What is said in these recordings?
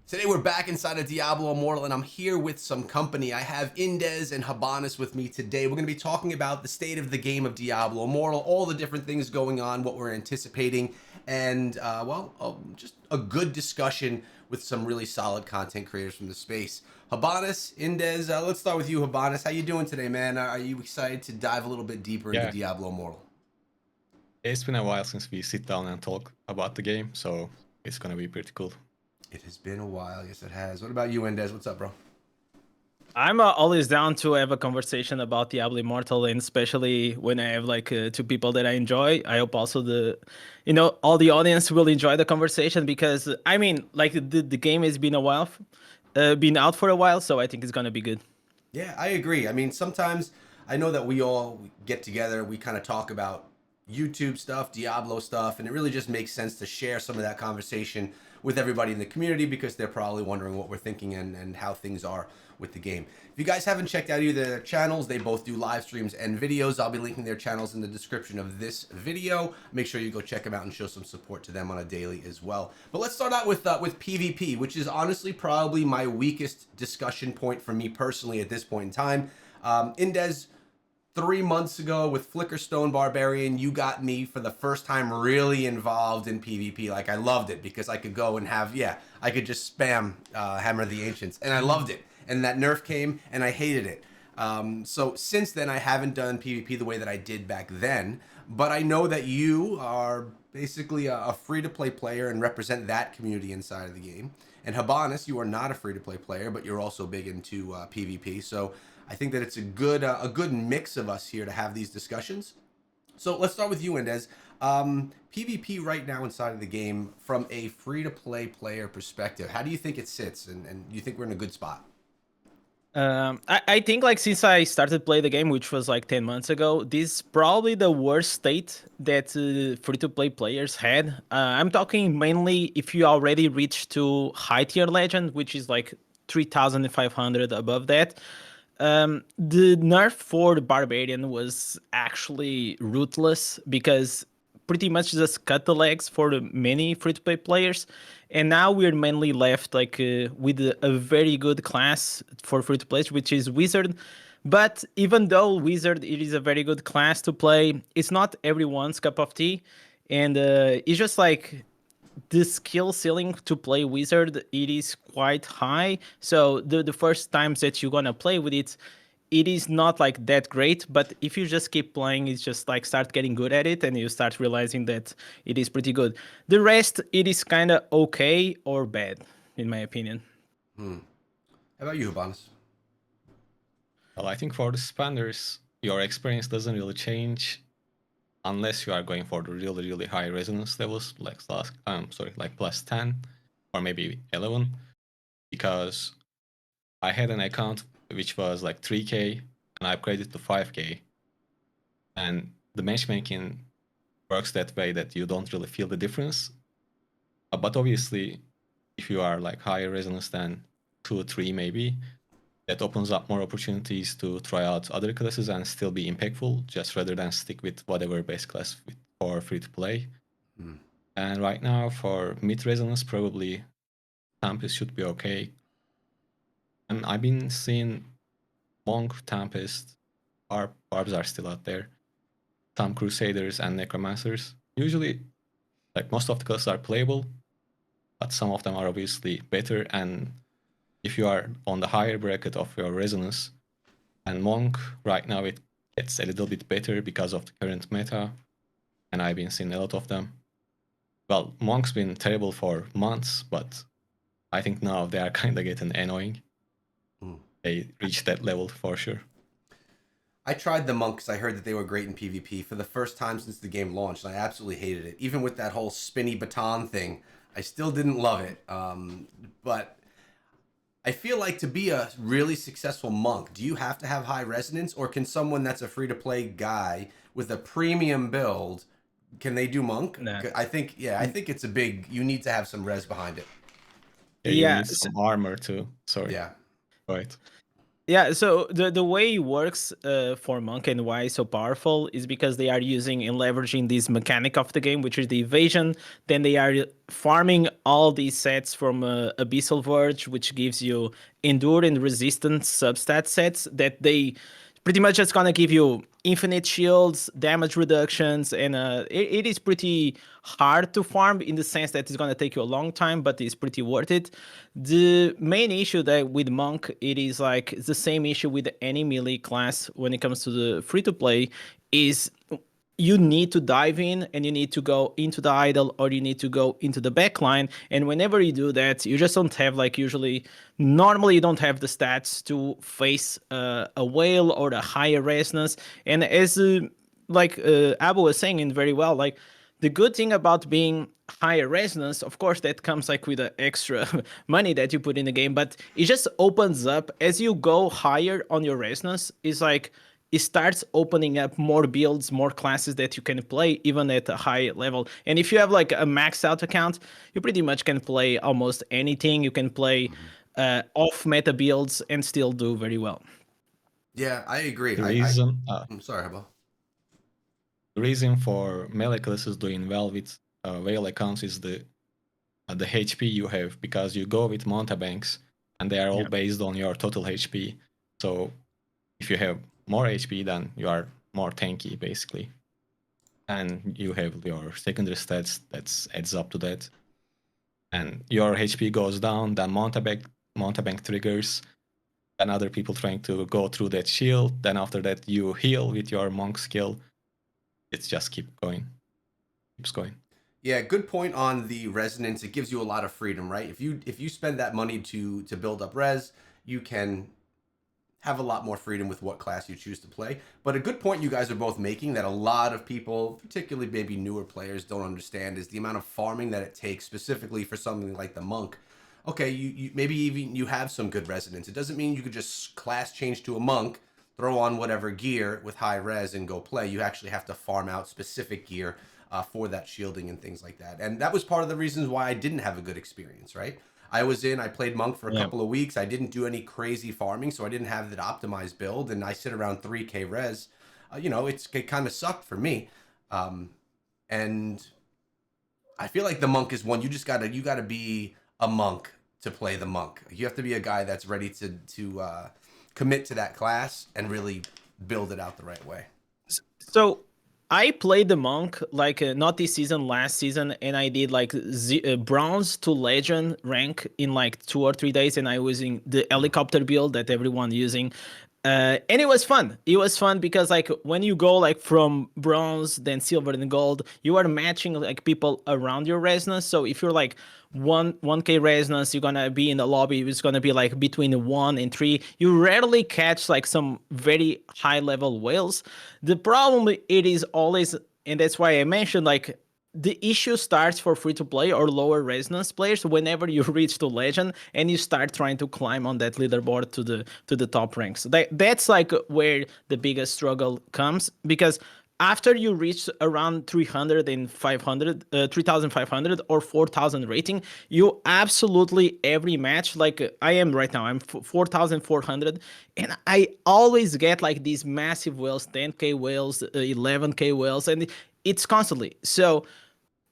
Today we're back inside of Diablo Immortal and I'm here with some company. I have Indez and Habanis with me today. We're going to be talking about the state of the game of Diablo Immortal, all the different things going on, what we're anticipating, and just a good discussion with some really solid content creators from the space. Habanis, Indez, let's start with you, Habanis. How you doing today, man? Are you excited to dive a little bit deeper into Yeah, Diablo Immortal? it's been a while since we sit down and talk about the game, so it's gonna be pretty cool. It has been a while. Yes, it has. What about you, Indez? What's up, bro? I'm always down to have a conversation about Diablo Immortal, and especially when I have like two people that I enjoy. I hope also all the audience will enjoy the conversation because I mean, like the game has been a while, been out for a while, so I think it's gonna be good. Yeah, I agree. I mean, sometimes I know that we all get together, we kind of talk about YouTube stuff, Diablo stuff, and it really just makes sense to share some of that conversation with everybody in the community because they're probably wondering what we're thinking and how things are with the game. If you guys haven't checked out either of their channels, they both do live streams and videos. I'll be linking their channels in the description of this video. Make sure you go check them out and show some support to them on a daily as well. But let's start out with PvP, which is honestly probably my weakest discussion point for me personally at this point in time. Indez, 3 months ago with Flickerstone Barbarian, you got me for the first time really involved in PvP. Like, I loved it because I could go and I could just spam Hammer of the Ancients, and I loved it. And that nerf came, and I hated it. So since then, I haven't done PvP the way that I did back then, but I know that you are basically a free-to-play player and represent that community inside of the game. And Habanis, you are not a free-to-play player, but you're also big into PvP. So I think that it's a good mix of us here to have these discussions. So let's start with you, Indez. PvP right now inside of the game, from a free-to-play player perspective, how do you think it sits? And do you think we're in a good spot? I think like since I started play the game, which was like 10 months ago, this is probably the worst state that free-to-play players had. I'm talking mainly if you already reached to high tier legend, which is like 3,500 above that. The nerf for the barbarian was actually ruthless because pretty much just cut the legs for the many free-to-play players, and now we're mainly left like with a very good class for free-to-play, which is wizard. But even though wizard it is a very good class to play, it's not everyone's cup of tea, and it's just like the skill ceiling to play wizard it is quite high. So the first times that you're gonna play with it, it is not like that great, but if you just keep playing, it's just like start getting good at it and you start realizing that it is pretty good. The rest it is kind of okay or bad in my opinion. How about you, Habanis? Well, I think for the spenders, your experience doesn't really change unless you are going for the really high resonance levels, like like plus 10 or maybe 11, because I had an account which was like 3K and I upgraded to 5K, and the matchmaking works that way that you don't really feel the difference. But obviously, if you are like higher resonance than 2 or 3 maybe, that opens up more opportunities to try out other classes and still be impactful, just rather than stick with whatever base class for free to play. And right now for mid resonance, probably Tempest should be okay. And I've been seeing Monk, Tempest, Barbs are still out there, some Crusaders and Necromancers. Usually, like most of the classes are playable, but some of them are obviously better. And if you are on the higher bracket of your resonance, and Monk right now it gets a little bit better because of the current meta, and I've been seeing a lot of them. Well, Monk's been terrible for months, but I think now they are kind of getting annoying. They reached that level for sure. I tried the monks. I heard that they were great in PvP for the first time since the game launched, and I absolutely hated it. Even with that whole spinny baton thing, I still didn't love it. But I feel like to be a really successful monk, do you have to have high resonance, or can someone that's a free-to-play guy with a premium build, can they do monk? Nah. I think it's a big. You need to have some res behind it. Yeah, you Yeah, need some armor too. Sorry. Yeah. Right. Yeah, so the way it works for Monk and why it's so powerful is because they are using and leveraging this mechanic of the game, which is the evasion. Then they are farming all these sets from Abyssal Verge, which gives you endure and resistance substat sets that they pretty much just gonna give you infinite shields, damage reductions, and it is pretty hard to farm in the sense that it's gonna take you a long time, but it's pretty worth it. The main issue that with Monk, it is like it's the same issue with any melee class when it comes to the free to play, is you need to dive in and you need to go into the idol or you need to go into the backline. And whenever you do that, you just don't have like normally you don't have the stats to face a whale or a higher resonance. And as Abu was saying it very well, like the good thing about being higher resonance, of course, that comes like with the extra money that you put in the game, but it just opens up as you go higher on your resonance. It's like it starts opening up more builds, more classes that you can play even at a high level. And if you have like a maxed out account, you pretty much can play almost anything. You can play off meta builds and still do very well. Yeah, I agree. The reason, I'm sorry, Habo. the reason for melee classes doing well with whale accounts is the HP you have, because you go with mountebanks and they are all based on your total HP. So if you have more HP, then you are more tanky basically, and you have your secondary stats that adds up to that. And your HP goes down, then mountebank triggers, and other people trying to go through that shield. Then after that, you heal with your monk skill. It's just keeps going. Yeah, good point on the resonance. It gives you a lot of freedom, right? If you spend that money to build up res, you can have a lot more freedom with what class you choose to play. But a good point you guys are both making that a lot of people, particularly maybe newer players, don't understand is the amount of farming that it takes specifically for something like the monk. Okay, you maybe even you have some good resonance. It doesn't mean you could just class change to a monk, throw on whatever gear with high res and go play. You actually have to farm out specific gear for that shielding and things like that. And that was part of the reasons why I didn't have a good experience, right? I played monk for a couple of weeks. I didn't do any crazy farming, so I didn't have that optimized build, and I sit around 3k res. It kind of sucked for me. And I feel like the monk is one you gotta be a monk to play the monk. You have to be a guy that's ready to commit to that class and really build it out the right way. So I played the monk like not this season, last season, and I did like bronze to legend rank in like 2 or 3 days, and I was in the helicopter build that everyone using. And it was fun. It was fun because like when you go like from bronze, then silver, and gold, you are matching like people around your resonance. So if you're like 1k resonance, you're gonna be in the lobby. It's gonna be like between 1 and 3. You rarely catch like some very high level whales. The problem it is always, and that's why I mentioned like the issue starts for free to play or lower resonance players whenever you reach to legend and you start trying to climb on that leaderboard to the top ranks. That's like where the biggest struggle comes, because after you reach around 300 and 500 3500 or 4000 rating, you absolutely every match, like I am right now, I'm 4400, and I always get like these massive whales, 10k whales, 11k whales, and it's constantly so.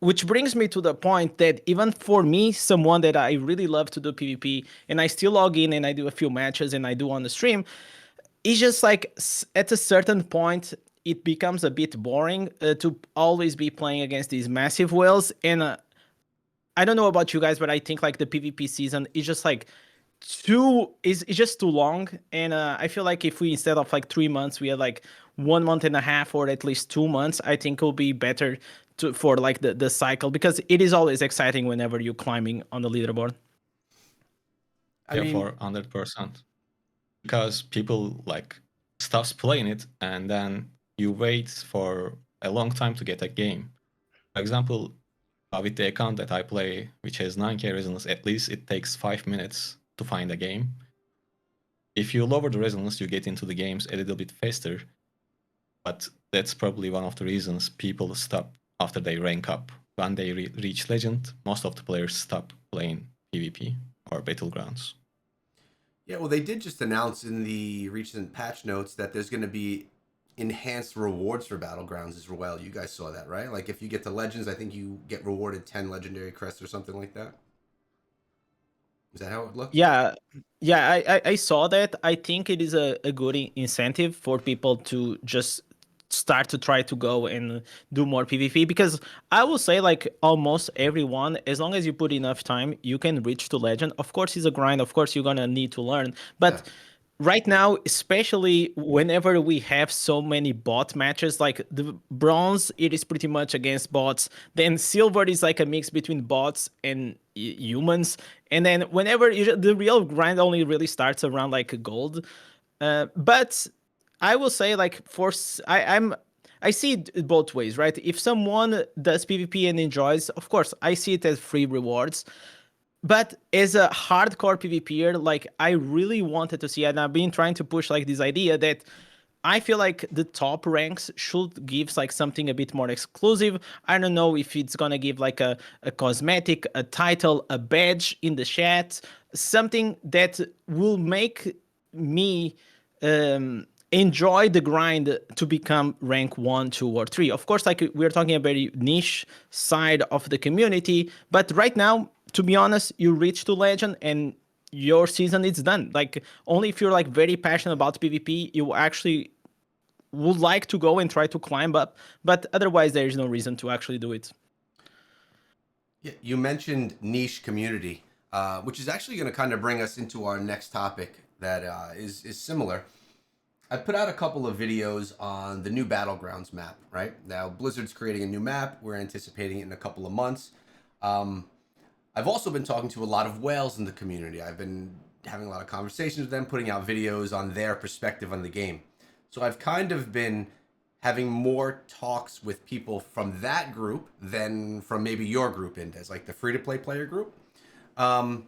Which brings me to the point that even for me, someone that I really love to do PvP, and I still log in and I do a few matches and I do on the stream, it's just like at a certain point, it becomes a bit boring to always be playing against these massive whales. And I don't know about you guys, but I think like the PvP season is just like it's just too long. And I feel like if we, instead of like 3 months, we had like 1 month and a half or at least 2 months, I think it will be better for like the cycle, because it is always exciting whenever you're climbing on the leaderboard. I mean, for 100%, because people like stops playing it and then you wait for a long time to get a game. For example, with the account that I play, which has 9k resonance, at least it takes 5 minutes to find a game. If you lower the resonance, you get into the games a little bit faster, but that's probably one of the reasons people stop after they rank up. When they reach legend, most of the players stop playing PvP or battlegrounds. Yeah, well, they did just announce in the recent patch notes that there's going to be enhanced rewards for battlegrounds as well. You guys saw that, right? Like if you get to legends, I think you get rewarded 10 legendary crests or something like that. Is that how it looked? Yeah, yeah, I saw that. I think it is a good incentive for people to just start to try to go and do more PvP, because I will say like almost everyone, as long as you put enough time, you can reach to legend. Of course, it's a grind. Of course, you're gonna need to learn, Yeah. but right now, especially whenever we have so many bot matches, like the bronze, it is pretty much against bots. Then silver is like a mix between bots and humans. And then whenever the real grind only really starts around like gold. But I will say like I see it both ways, right? If someone does PvP and enjoys, of course, I see it as free rewards. But as a hardcore PvPer, like I really wanted to see, and I've been trying to push like this idea that I feel like the top ranks should give like something a bit more exclusive. I don't know if it's gonna give like a cosmetic, a title, a badge in the chat, something that will make me enjoy the grind to become rank 1, 2, or 3. Of course, like we're talking a very niche side of the community, but right now, to be honest, you reach to legend and your season is done. Like only if you're like very passionate about PvP, you actually would like to go and try to climb up, but otherwise there is no reason to actually do it. Yeah, you mentioned niche community, which is actually going to kind of bring us into our next topic that is similar. I put out a couple of videos on the new Battlegrounds map, right? Now, Blizzard's creating a new map. We're anticipating it in a couple of months. Um, I've also been talking to a lot of whales in the community. I've been having a lot of conversations with them, putting out videos on their perspective on the game. So I've kind of been having more talks with people from that group than from maybe your group, Indez, like the free to play player group. Um,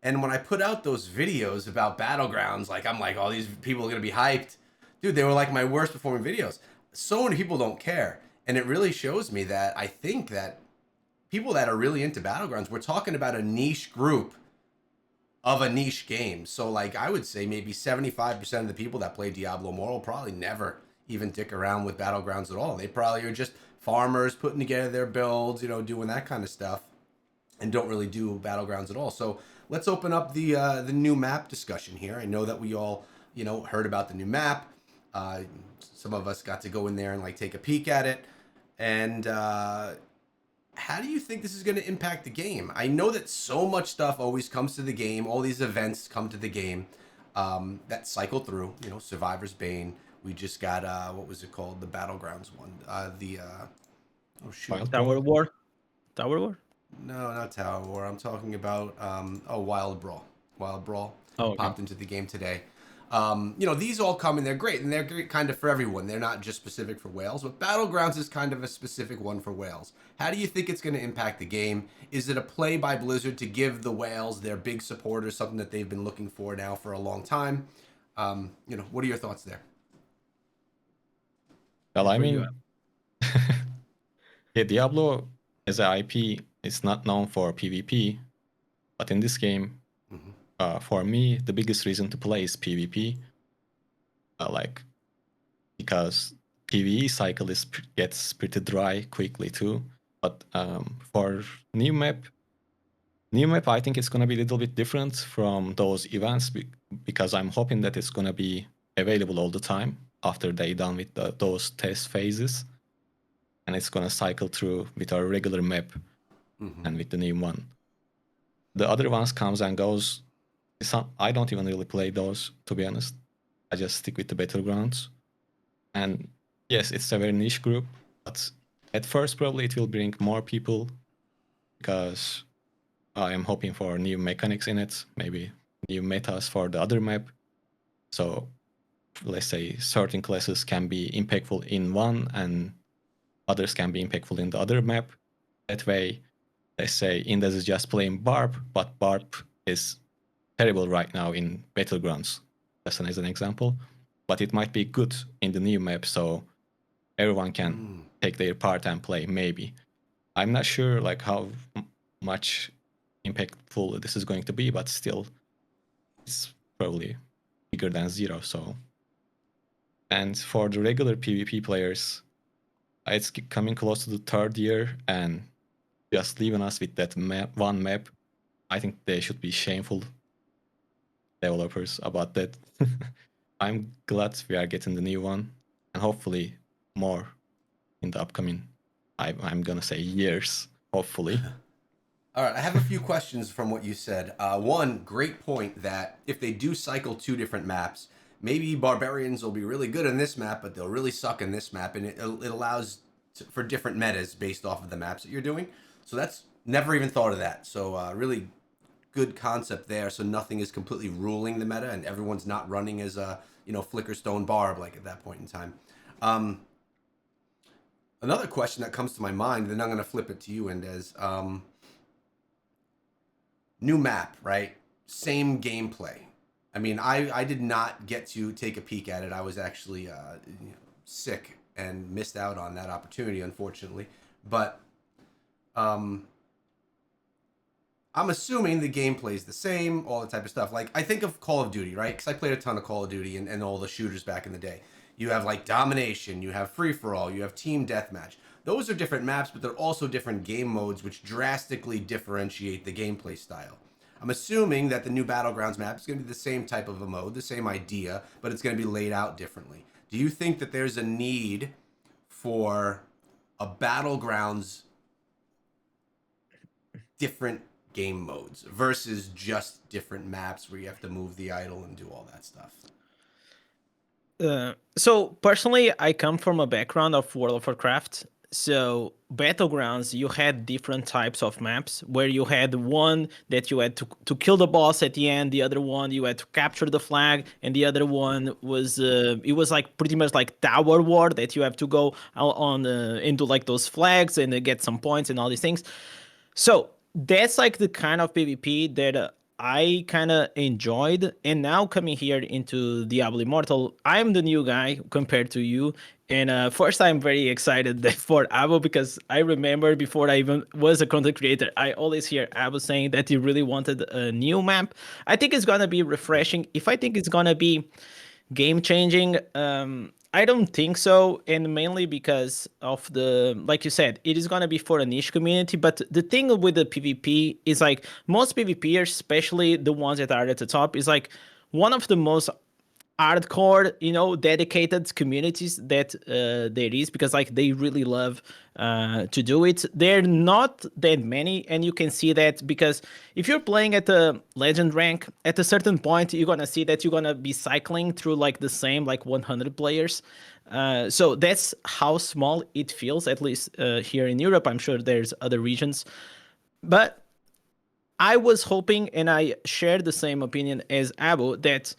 and when I put out those videos about battlegrounds, like I'm like, oh, these people are gonna be hyped, dude. They were like my worst performing videos. So many people don't care, and it really shows me that I think that people that are really into battlegrounds, we're talking about a niche group of a niche game. So like I would say maybe 75% of the people that play Diablo Immortal probably never even dick around with battlegrounds at all. They probably are just farmers putting together their builds, doing that kind of stuff, and don't really do battlegrounds at all. So let's open up the new map discussion here. I know that we all heard about the new map. Some of us got to go in there and like take a peek at it. And how do you think this is going to impact the game? I know that so much stuff always comes to the game. All these events come to the game that cycle through. Survivor's Bane. We just got what was it called? The Battlegrounds one. Oh shoot. Wild Tower Brawl? War? Tower War? No, not Tower War. I'm talking about Wild Brawl. Wild Brawl Oh, okay. popped into the game today. These all come and they're great, and they're great kind of for everyone. They're not just specific for whales, but Battlegrounds is kind of a specific one for whales. How do you think it's going to impact the game? Is it a play by Blizzard to give the whales, their big supporters, something that they've been looking for now for a long time? What are your thoughts there? Well, I For you, mean, yeah, Diablo as an IP is not known for PvP, but in this game, for me, the biggest reason to play is PvP. Because PvE cycle gets pretty dry quickly too. But for new map, I think it's gonna be a little bit different from those events because I'm hoping that it's gonna be available all the time after they done with those test phases, and it's gonna cycle through with our regular map and with the new one. The other ones comes and goes. I don't even really play those, to be honest. I just stick with the battlegrounds. And yes, it's a very niche group, but at first probably it will bring more people because I am hoping for new mechanics in it, maybe new metas for the other map. So let's say certain classes can be impactful in one and others can be impactful in the other map. That way, let's say Indes is just playing Barb, but Barb is terrible right now in Battlegrounds, as an example. But it might be good in the new map, so everyone can take their part and play, maybe. I'm not sure like how much impactful this is going to be, but still, it's probably bigger than 0. So, and for the regular PvP players, it's coming close to the 3rd year, and just leaving us with that one map, I think they should be shameful, developers, about that. I'm glad we are getting the new one, and hopefully more in the upcoming, I'm gonna say years, hopefully. All right, I have a few questions from what you said. One, great point that if they do cycle 2 different maps, maybe barbarians will be really good in this map, but they'll really suck in this map, and it allows for different metas based off of the maps that you're doing. So that's never even thought of that. So really good concept there. So nothing is completely ruling the meta, and everyone's not running as a flicker stone barb like at that point in time. Another question that comes to my mind, then I'm going to flip it to you, Endez. New map, right? Same gameplay. I mean, I did not get to take a peek at it. I was actually sick and missed out on that opportunity, unfortunately. But I'm assuming the gameplay is the same, all that type of stuff. Like, I think of Call of Duty, right? Because I played a ton of Call of Duty and all the shooters back in the day. You have, like, Domination, you have Free-for-All, you have Team Deathmatch. Those are different maps, but they're also different game modes, which drastically differentiate the gameplay style. I'm assuming that the new Battlegrounds map is going to be the same type of a mode, the same idea, but it's going to be laid out differently. Do you think that there's a need for a Battlegrounds different game modes versus just different maps where you have to move the idol and do all that stuff? So personally, I come from a background of World of Warcraft. So battlegrounds, you had different types of maps where you had one that you had to kill the boss at the end, the other one you had to capture the flag, and the other one was it was like pretty much like tower war that you have to go on into like those flags and get some points and all these things. So that's like the kind of PvP that I kind of enjoyed. And now coming here into Diablo Immortal, I'm the new guy compared to you. And first, I'm very excited for Abo because I remember before I even was a content creator, I always hear Abo saying that he really wanted a new map. I think it's going to be refreshing. If I think it's going to be game changing, I don't think so, and mainly because of the, like you said, it is gonna be for a niche community. But the thing with the PvP is like most PvPers, especially the ones that are at the top, is like one of the most hardcore, dedicated communities that there is, because like they really love to do it. They're not that many, and you can see that because if you're playing at a legend rank, at a certain point you're gonna see that you're gonna be cycling through like the same like 100 players. So that's how small it feels, at least here in Europe. I'm sure there's other regions, but I was hoping, and I share the same opinion as Abu, that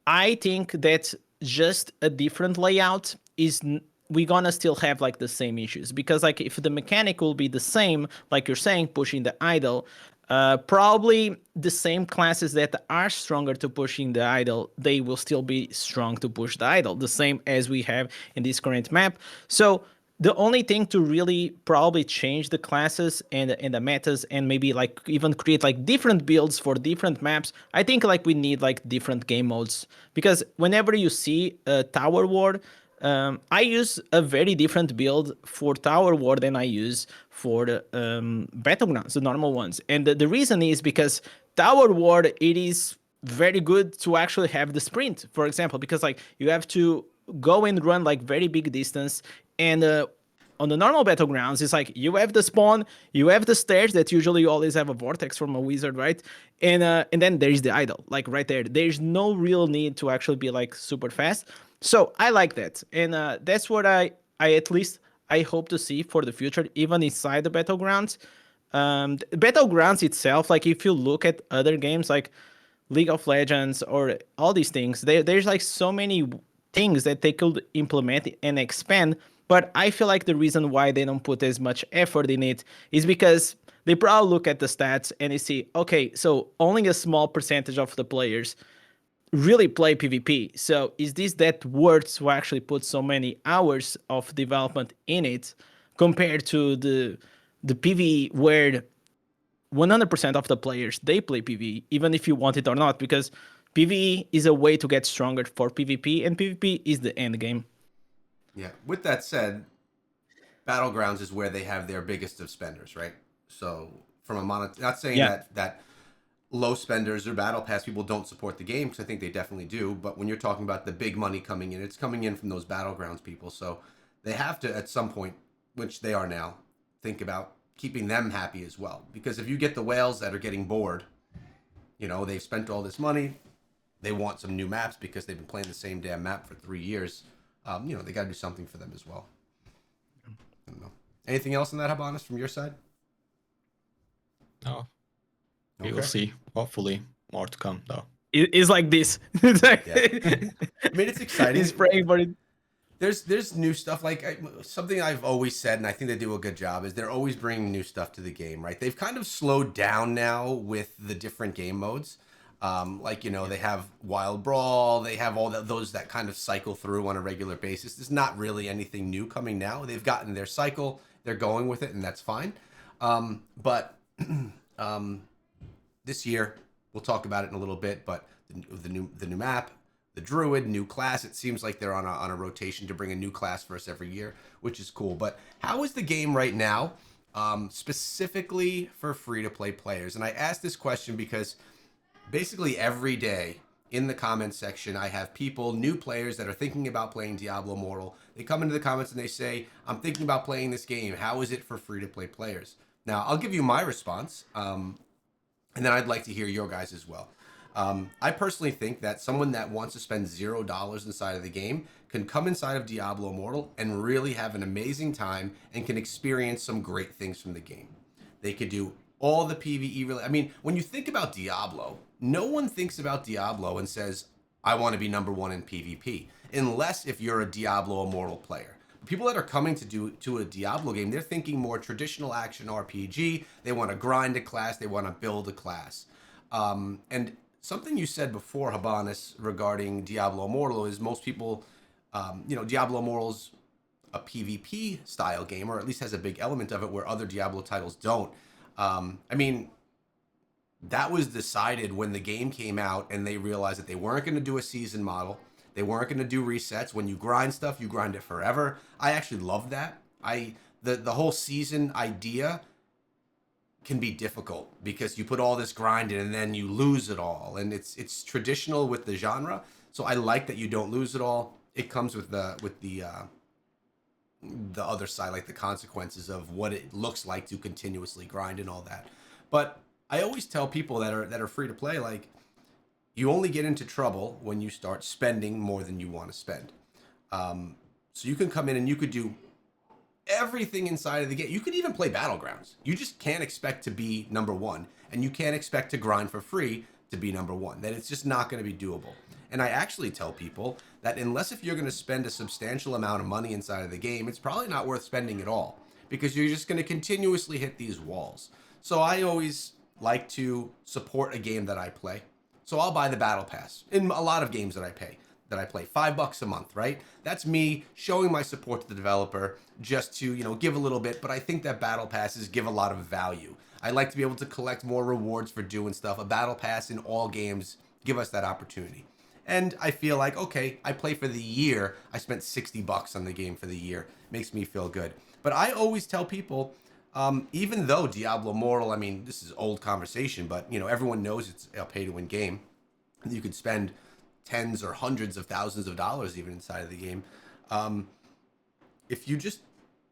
I think that just a different layout is we're gonna still have like the same issues, because like if the mechanic will be the same, like you're saying, pushing the idol, probably the same classes that are stronger to pushing the idol, they will still be strong to push the idol, the same as we have in this current map. So the only thing to really probably change the classes and the metas, and maybe like even create like different builds for different maps, I think like we need like different game modes, because whenever you see a tower war, I use a very different build for tower war than I use for the battlegrounds, the normal ones. And the reason is because tower war, it is very good to actually have the sprint, for example, because like you have to go and run like very big distance. And on the normal battlegrounds, it's like you have the spawn, you have the stairs that usually you always have a vortex from a wizard, right? And then there's the idol, like right there. There's no real need to actually be like super fast. So I like that, and that's what I at least I hope to see for the future, even inside the battlegrounds. The battlegrounds itself, like if you look at other games like League of Legends or all these things, there's like so many things that they could implement and expand. But I feel like the reason why they don't put as much effort in it is because they probably look at the stats and they see, okay, so only a small percentage of the players really play PvP. So is this that worth to actually put so many hours of development in it compared to the PvE where 100% of the players, they play PvE, even if you want it or not? Because PvE is a way to get stronger for PvP, and PvP is the end game. Yeah. With that said, battlegrounds is where they have their biggest of spenders, right? So from a not saying Yeah. that low spenders or battle pass people don't support the game, because I think they definitely do. But when you're talking about the big money coming in, it's coming in from those battlegrounds people. So they have to at some point, which they are now, think about keeping them happy as well. Because if you get the whales that are getting bored, you know, they've spent all this money, they want some new maps because they've been playing the same damn map for 3 years. You know, they got to do something for them as well. I don't know. Anything else on that, Habanis, from your side? No, we will Okay. see. Hopefully, more to come though. It's like this. It's like, Yeah. I mean, it's exciting. He's praying for it. There's new stuff like something I've always said, and I think they do a good job, is they're always bringing new stuff to the game, right? They've kind of slowed down now with the different game modes. Like, you know, they have Wild Brawl, they have all those that kind of cycle through on a regular basis. There's not really anything new coming now. They've gotten their cycle, they're going with it, and that's fine. But this year, we'll talk about it in a little bit, but the new map, the Druid, new class. It seems like they're on a rotation to bring a new class for us every year, which is cool. But how is the game right now, specifically for free-to-play players? And I asked this question because basically every day in the comments section, I have people, new players that are thinking about playing Diablo Immortal. They come into the comments and they say, I'm thinking about playing this game. How is it for free-to-play players? Now, I'll give you my response, and then I'd like to hear your guys as well. I personally think that someone that wants to spend $0 inside of the game can come inside of Diablo Immortal and really have an amazing time and can experience some great things from the game. They could do all the PvE. Really, I mean, when you think about Diablo, no one thinks about Diablo and says, I want to be number one in PvP, unless if you're a Diablo Immortal player. People that are coming to a Diablo game, they're thinking more traditional action RPG. They want to grind a class. They want to build a class. And something you said before, Habanis, regarding Diablo Immortal is most people, you know, Diablo Immortal's a PvP style game, or at least has a big element of it where other Diablo titles don't. I mean, that was decided when the game came out and they realized that they weren't going to do a season model. They weren't going to do resets. When you grind stuff, you grind it forever. I actually love that. The whole season idea can be difficult because you put all this grind in and then you lose it all. And it's traditional with the genre. So I like that you don't lose it all. It comes with the other side, like the consequences of what it looks like to continuously grind and all that. But I always tell people that are free to play, like, you only get into trouble when you start spending more than you want to spend. So you can come in and you could do everything inside of the game. You could even play battlegrounds. You just can't expect to be number one, and you can't expect to grind for free to be number one. That it's just not going to be doable. And I actually tell people that unless if you're going to spend a substantial amount of money inside of the game, it's probably not worth spending at all, because you're just going to continuously hit these walls. So I always like to support a game that I play. So I'll buy the battle pass in a lot of games that I play. $5 a month, right? That's me showing my support to the developer, just to, you know, give a little bit. But I think that battle passes give a lot of value. I like to be able to collect more rewards for doing stuff. A battle pass in all games give us that opportunity. And I feel like, okay, I play for the year. I spent $60 on the game for the year. Makes me feel good. But I always tell people, even though Diablo Immortal, I mean, this is old conversation, but, you know, everyone knows it's a pay-to-win game. You could spend tens or hundreds of thousands of dollars even inside of the game. If you just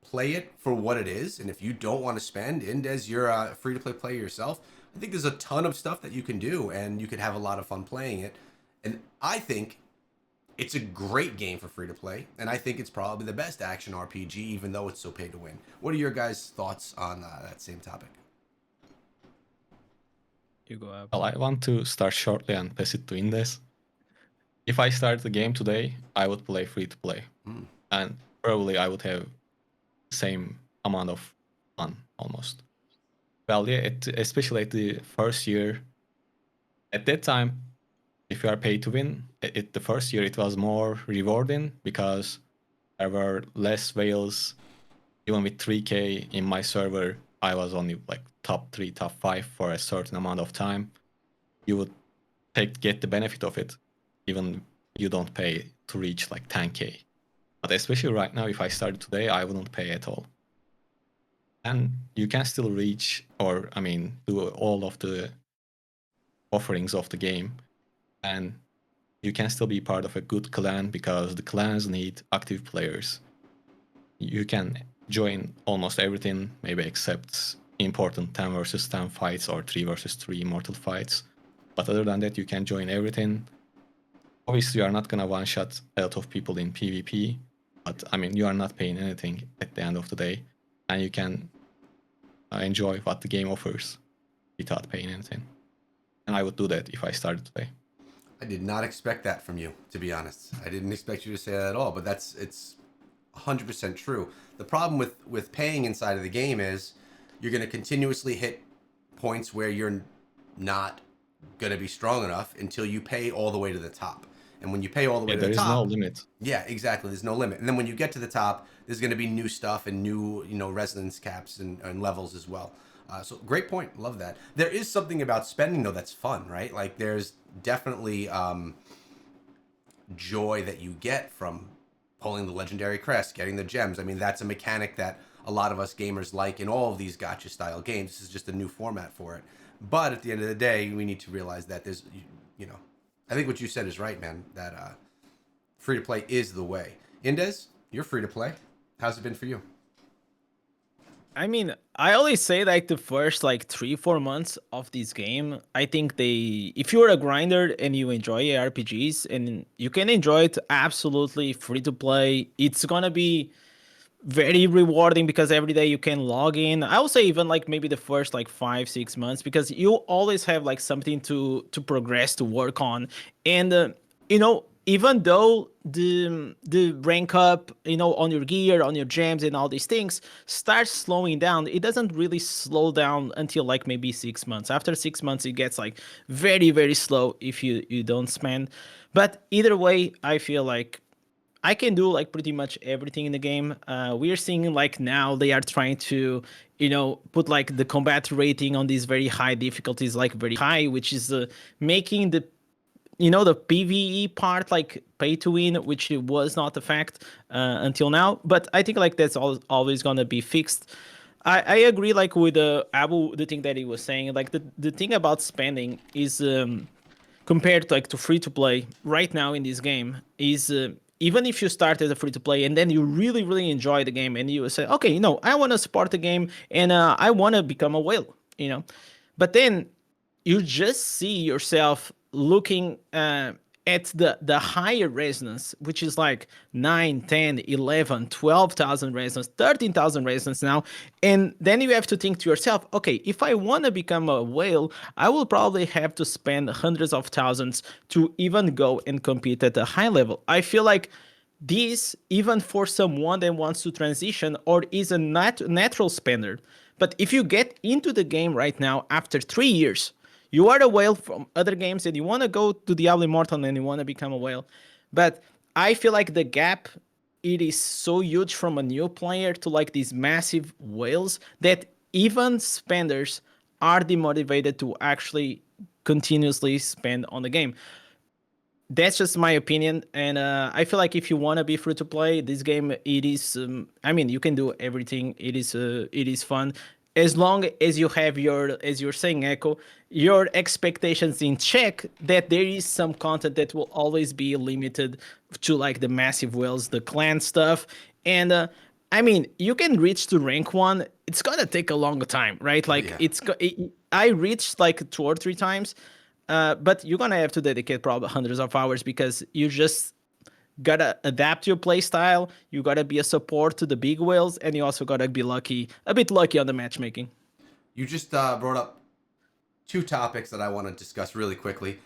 play it for what it is, and if you don't want to spend, and as you're a free-to-play player yourself, I think there's a ton of stuff that you can do, and you could have a lot of fun playing it. And I think it's a great game for free-to-play, and I think it's probably the best action RPG, even though it's so pay-to-win. What are your guys' thoughts on that same topic? You go up. Well, I want to start shortly and pass it to Indes. If I start the game today, I would play free to play. And probably I would have the same amount of fun almost. Well, yeah, especially at the first year. At that time, if you are paid to win, the first year it was more rewarding because there were less whales. Even with 3K in my server, I was only like top 3, top 5 for a certain amount of time. You would get the benefit of it, even you don't pay to reach like 10k. But especially right now, if I started today, I wouldn't pay at all. And you can still reach, or I mean, do all of the offerings of the game, and you can still be part of a good clan because the clans need active players. You can join almost everything, maybe except important 10 versus 10 fights or 3 versus 3 immortal fights. But other than that, you can join everything. Obviously, you are not gonna one-shot a lot of people in PvP, but I mean, you are not paying anything at the end of the day, and you can enjoy what the game offers without paying anything. And I would do that if I started today. I did not expect that from you, to be honest. I didn't expect you to say that at all, but it's 100% true. The problem with paying inside of the game is you're going to continuously hit points where you're not going to be strong enough until you pay all the way to the top. And when you pay all the way to There the is no top, limit. yeah, exactly. There's no limit. And then when you get to the top, there's going to be new stuff and new, resonance caps and levels as well. So great point. Love that. There is something about spending though that's fun, right? Like there's definitely joy that you get from pulling the legendary crest, getting the gems. I mean, that's a mechanic that a lot of us gamers like in all of these gacha style games. This is just a new format for it. But at the end of the day, we need to realize that there's, I think what you said is right, man. That free to play is the way. Indez, you're free to play. How's it been for you? I mean, I always say like the first like 3-4 months of this game, I think if you're a grinder and you enjoy RPGs and you can enjoy it absolutely free to play, it's gonna be very rewarding because every day you can log in. I would say even like maybe the first like 5-6 months because you always have like something to progress to work on, and even though the rank up on your gear, on your gems and all these things starts slowing down, it doesn't really slow down until like maybe 6 months. After 6 months it gets like very very slow if you don't spend. But either way, I feel like I can do like pretty much everything in the game. We are seeing like now they are trying to, put like the combat rating on these very high difficulties, like very high, which is making the PVE part like pay to win, which it was not a fact until now. But I think like that's always gonna be fixed. I agree like with Abu, the thing that he was saying. Like the thing about spending is compared like to free to play right now in this game is even if you start as a free to play and then you really really enjoy the game and you say, okay, I want to support the game and I want to become a whale, but then you just see yourself looking at the higher resonance, which is like 9, 10, 11, 12,000 resonance, 13,000 resonance now. And then you have to think to yourself, okay, if I want to become a whale, I will probably have to spend hundreds of thousands to even go and compete at a high level. I feel like this, even for someone that wants to transition or is a natural spender, but if you get into the game right now after 3 years, you are a whale from other games and you want to go to Diablo Immortal and you want to become a whale. But I feel like the gap, it is so huge from a new player to like these massive whales that even spenders are demotivated to actually continuously spend on the game. That's just my opinion, and I feel like if you want to be free to play this game, it is I mean, you can do everything. It is fun as long as you have your, as you're saying, Echo, your expectations in check, that there is some content that will always be limited to like the massive whales, the clan stuff. And I mean, you can reach to rank 1. It's gonna take a long time, right? Like Yeah. I reached like 2 or 3 times, but you're gonna have to dedicate probably hundreds of hours because you just gotta adapt your play style. You gotta be a support to the big whales, and you also gotta be a bit lucky on the matchmaking. You just brought up two topics that I want to discuss really quickly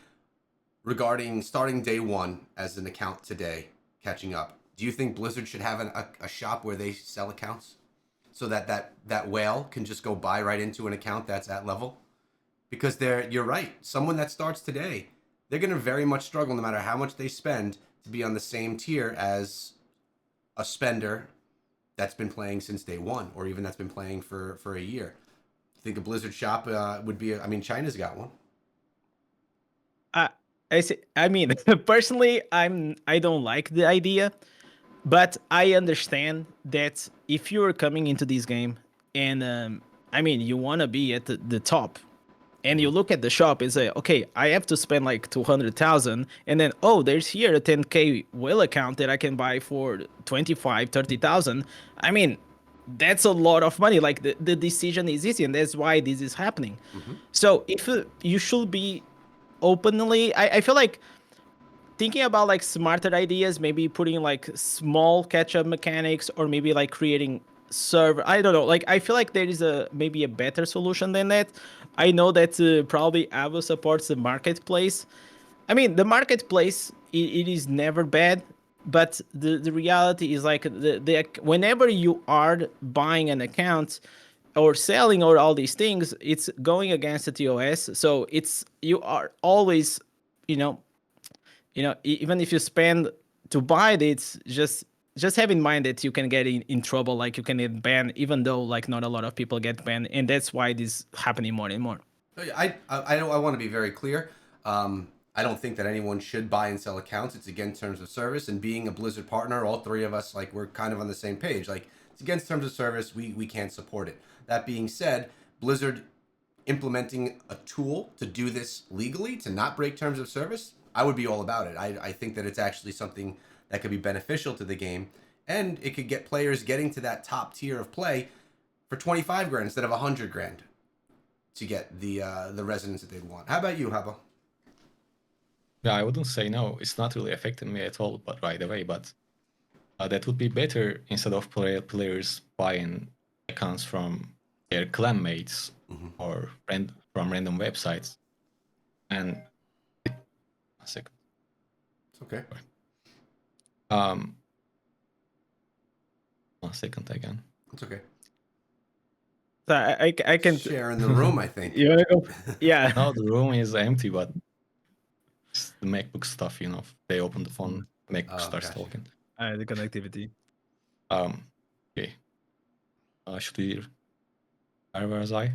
regarding starting day one as an account today, catching up. Do you think Blizzard should have a shop where they sell accounts so that whale can just go buy right into an account that's at level? Because you're right. Someone that starts today, they're going to very much struggle no matter how much they spend to be on the same tier as a spender that's been playing since day one, or even that's been playing for a year. You think a Blizzard shop would be? I mean, China's got one. I, I mean, personally, I don't like the idea, but I understand that if you're coming into this game and I mean, you want to be at the top, and you look at the shop and say, okay, I have to spend like 200,000, and then there's here a 10k whale account that I can buy for 25, 30,000. I mean, that's a lot of money. Like the decision is easy, and that's why this is happening. So if you should be openly, I feel like thinking about like smarter ideas, maybe putting like small catch-up mechanics, or maybe like creating server. I don't know. Like I feel like there is a maybe a better solution than that. I know that probably Avo supports the marketplace. I mean, the marketplace it is never bad, but the reality is like the whenever you are buying an account or selling or all these things, it's going against the TOS. So it's you are always, you know, even if you spend to buy it, it's just have in mind that you can get in trouble, like you can get banned, even though like not a lot of people get banned, and that's why this happening more and more. I want to be very clear. I don't think that anyone should buy and sell accounts. It's against terms of service. And being a Blizzard partner, all three of us, like, we're kind of on the same page. Like, it's against terms of service. We can't support it. That being said, Blizzard implementing a tool to do this legally, to not break terms of service, I would be all about it. I think that it's actually something that could be beneficial to the game, and it could get players getting to that top tier of play for 25 grand instead of 100 grand to get the resonance that they'd want. How about you, Habo? Yeah, I wouldn't say no. It's not really affecting me at all, but right away. But that would be better instead of players buying accounts from their clan mates or from random websites. And a second. It's okay. Um, 1 second again. It's okay. So I can share in the room, I think. You wanna go? Yeah. No, the room is empty, but it's the MacBook stuff, you know. They open the phone, the MacBook starts gotcha. talking. The connectivity. Okay. Should we? Where was I?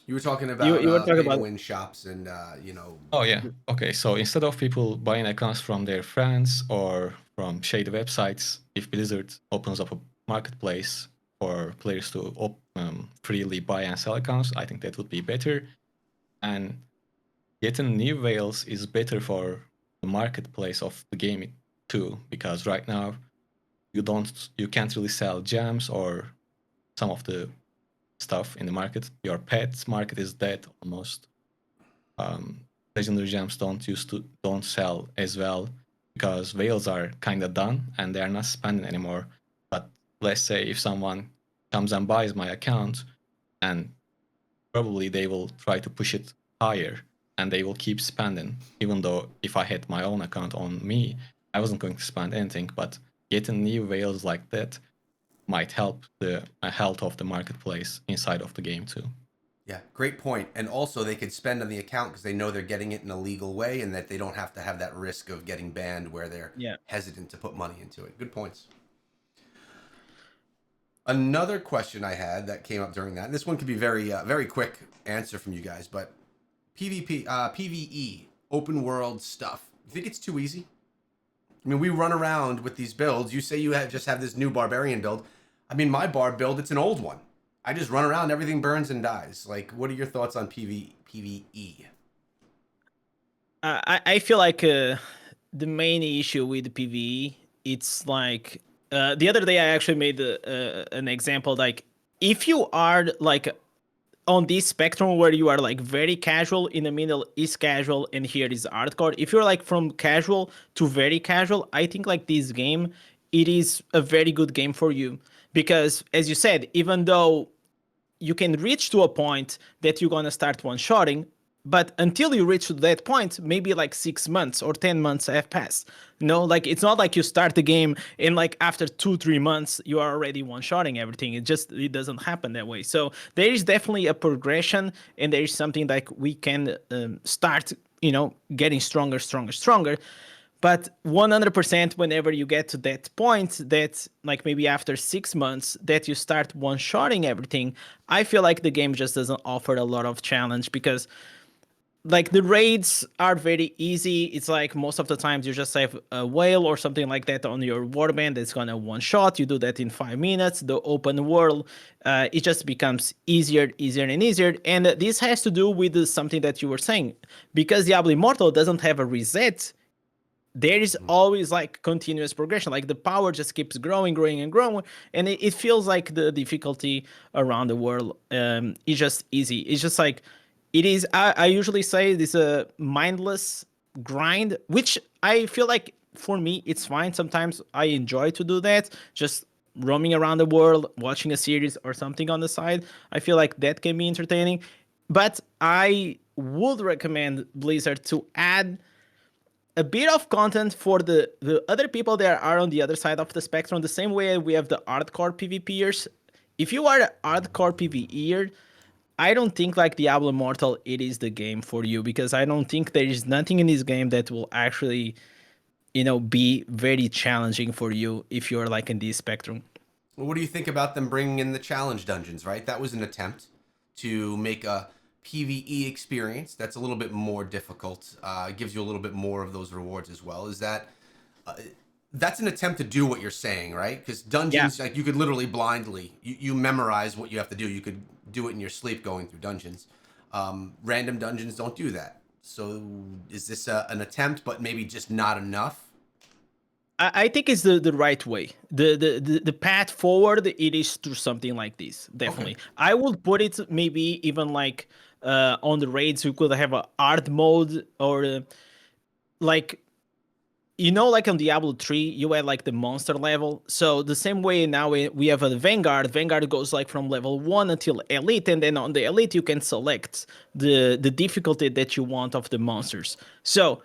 You were talking about You were talking pay about to win shops and Oh yeah. Okay. So instead of people buying accounts from their friends or from shady websites, if Blizzard opens up a marketplace for players to freely buy and sell accounts, I think that would be better. And getting new whales is better for the marketplace of the game too, because right now you can't really sell gems or some of the stuff in the market. Your pets market is dead almost. Legendary gems don't sell as well because whales are kind of done and they are not spending anymore. But let's say if someone comes and buys my account, and probably they will try to push it higher and they will keep spending, even though if I had my own account on me, I wasn't going to spend anything. But getting new whales like that might help the health of the marketplace inside of the game too. Yeah, great point. And also, they could spend on the account because they know they're getting it in a legal way, and that they don't have to have that risk of getting banned where they're hesitant to put money into it. Good points. Another question I had that came up during that, and this one could be very quick answer from you guys, but PvE, open world stuff. You think it's too easy? I mean, we run around with these builds. You say you just have this new barbarian build. I mean, my barb build, it's an old one. I just run around, everything burns and dies. Like, what are your thoughts on PvE? I feel like the main issue with PvE, it's like the other day I actually made an example. Like, if you are like on this spectrum where you are like very casual, in the middle is casual, and here is hardcore. If you're like from casual to very casual, I think like this game, it is a very good game for you, because as you said, even though you can reach to a point that you're gonna start one-shotting, but until you reach to that point, maybe like 6 months or 10 months have passed. No, like it's not like you start the game and like after 2-3 months you are already one-shotting everything. It doesn't happen that way. So there is definitely a progression, and there is something like we can start, getting stronger, stronger, stronger. But 100%, whenever you get to that point, that like maybe after 6 months that you start one-shotting everything, I feel like the game just doesn't offer a lot of challenge, because like the raids are very easy. It's like most of the times you just have a whale or something like that on your warband that's gonna one shot. You do that in 5 minutes. The open world, it just becomes easier, easier, and easier. And this has to do with something that you were saying, because Diablo Immortal doesn't have a reset. There is always like continuous progression. Like the power just keeps growing, growing, and growing, and it feels like the difficulty around the world is just easy. It's just like it is. I usually say this a mindless grind, which I feel like for me it's fine. Sometimes I enjoy to do that, just roaming around the world, watching a series or something on the side. I feel like that can be entertaining, but I would recommend Blizzard to add a bit of content for the other people that are on the other side of the spectrum, the same way we have the hardcore PvPers. If you are a hardcore PvEer, I don't think like Diablo Immortal it is the game for you, because I don't think there is nothing in this game that will actually, be very challenging for you if you're like in this spectrum. Well, what do you think about them bringing in the challenge dungeons, right? That was an attempt to make a PvE experience that's a little bit more difficult. Gives you a little bit more of those rewards as well. Is that that's an attempt to do what you're saying, right? Because Yeah. dungeons, like you could literally blindly, you memorize what you have to do. You could do it in your sleep going through dungeons. Random dungeons don't do that. So is this an attempt, but maybe just not enough? I think it's the right way. The path forward it is through something like this. Okay. Definitely, I would put it maybe even like on the raids you could have a art mode, or like like on Diablo 3, you had like the monster level. So the same way now we have a Vanguard. Vanguard goes like from level 1 until Elite, and then on the Elite you can select the difficulty that you want of the monsters. So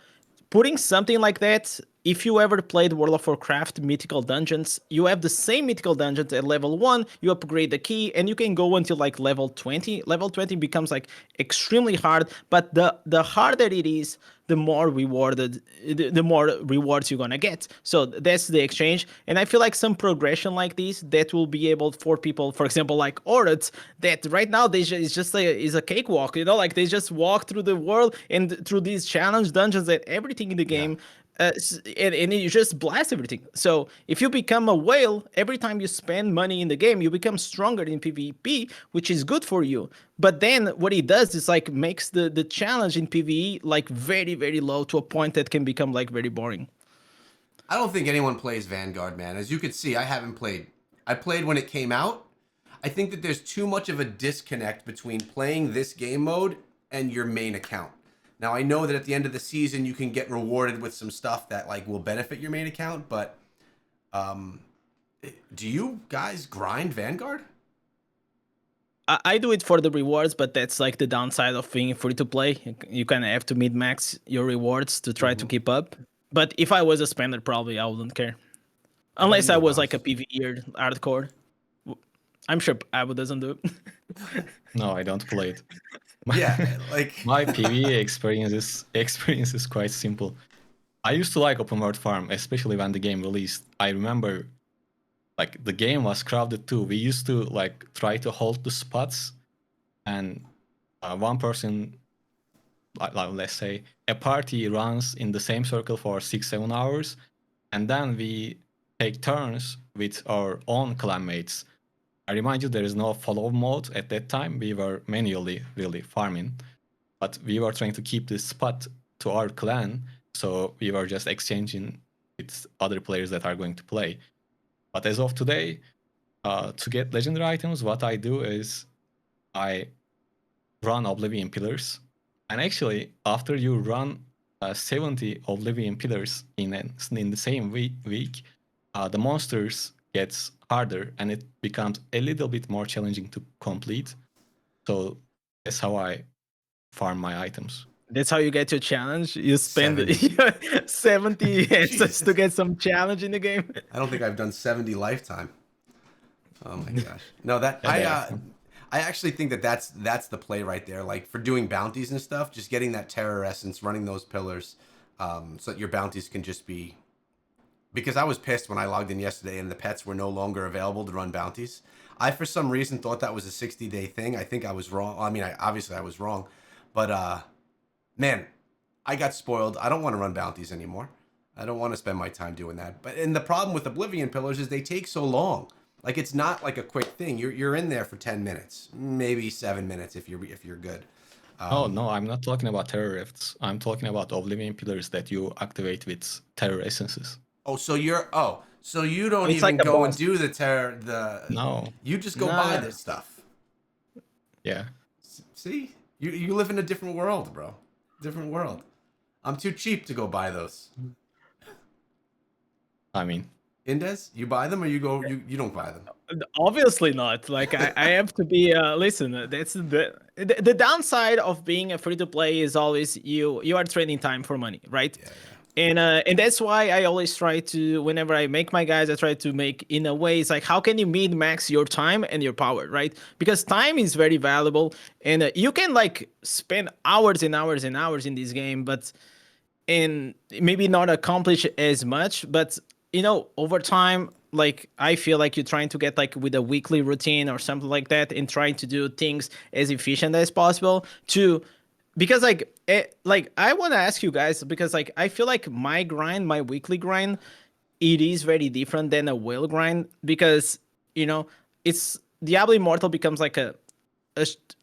putting something like that, if you ever played World of Warcraft Mythical Dungeons, you have the same Mythical Dungeons at level 1, you upgrade the key, and you can go until like level 20. Level 20 becomes like extremely hard, but the harder it is, the more rewarded, the more rewards you're gonna get. So that's the exchange, and I feel like some progression like this that will be able for people, for example, like Orats, that right now it's just is a cakewalk. Like they just walk through the world and through these challenge dungeons and everything in the Yeah. game. And you just blast everything. So if you become a whale, every time you spend money in the game, you become stronger in PvP, which is good for you. But then what it does is like makes the challenge in PvE like very, very low, to a point that can become like very boring. I don't think anyone plays Vanguard, man. As you could see, I haven't played. I played when it came out. I think that there's too much of a disconnect between playing this game mode and your main account. Now, I know that at the end of the season you can get rewarded with some stuff that like will benefit your main account, but um do you guys grind Vanguard? I do it for the rewards, but that's like the downside of being free to play. You kind of have to mid max your rewards to try to Mm-hmm. keep up. But if I was a spender, probably I wouldn't care. I don't Unless I either, was like a honestly. PvE hardcore. I'm sure Abu doesn't do it. No, I don't play it. Yeah, like My PvE experience is quite simple. I used to like open world farm, especially when the game released. I remember, like the game was crowded too. We used to like try to hold the spots, and one person, let's say, a party runs in the same circle for 6-7 hours, and then we take turns with our own clanmates. I remind you, there is no follow mode at that time. We were manually really farming, but we were trying to keep this spot to our clan, so we were just exchanging with other players that are going to play. But as of today, to get legendary items, what I do is I run Oblivion Pillars. And actually, after you run 70 Oblivion Pillars in the same week, the monsters gets harder and it becomes a little bit more challenging to complete. So that's how I farm my items. That's how you get your challenge. You spend 70. 70 assets to Jesus. get some challenge in the game. I don't think I've done 70 lifetime. Oh my gosh. No, that Yeah, they are fun. I actually think that that's the play right there. Like for doing bounties and stuff, just getting that terror essence, running those pillars, so that your bounties can just be. Because I was pissed when I logged in yesterday and the pets were no longer available to run bounties. I for some reason thought that was a 60-day thing. I think I was wrong. I mean, obviously I was wrong, but man, I got spoiled. I don't want to run bounties anymore. I don't want to spend my time doing that. But and the problem with Oblivion Pillars is they take so long. Like it's not like a quick thing. You're in there for 10 minutes, maybe 7 minutes if you're good. Oh no, I'm not talking about terror rifts. I'm talking about Oblivion pillars that you activate with terror essences. So you don't It's like even a go and boss. do the No. you just go buy No. this stuff. Yeah. See? You live in a different world, bro. Different world. I'm too cheap to go buy those. I mean, Indes, you buy them or you don't buy them? Obviously not. Like I have to be. Listen, that's the downside of being a free to play is always you are trading time for money, right? Yeah, And that's why I always try to, whenever I make my guys, I try to make in a way it's like how can you min max your time and your power, right? Because time is very valuable, and you can like spend hours and hours and hours in this game, but and maybe not accomplish as much, but over time, like I feel like you're trying to get like with a weekly routine or something like that and trying to do things as efficient as possible to because like I want to ask you guys because like I feel like my weekly grind, it is very different than a whale grind because you know it's Diablo Immortal becomes a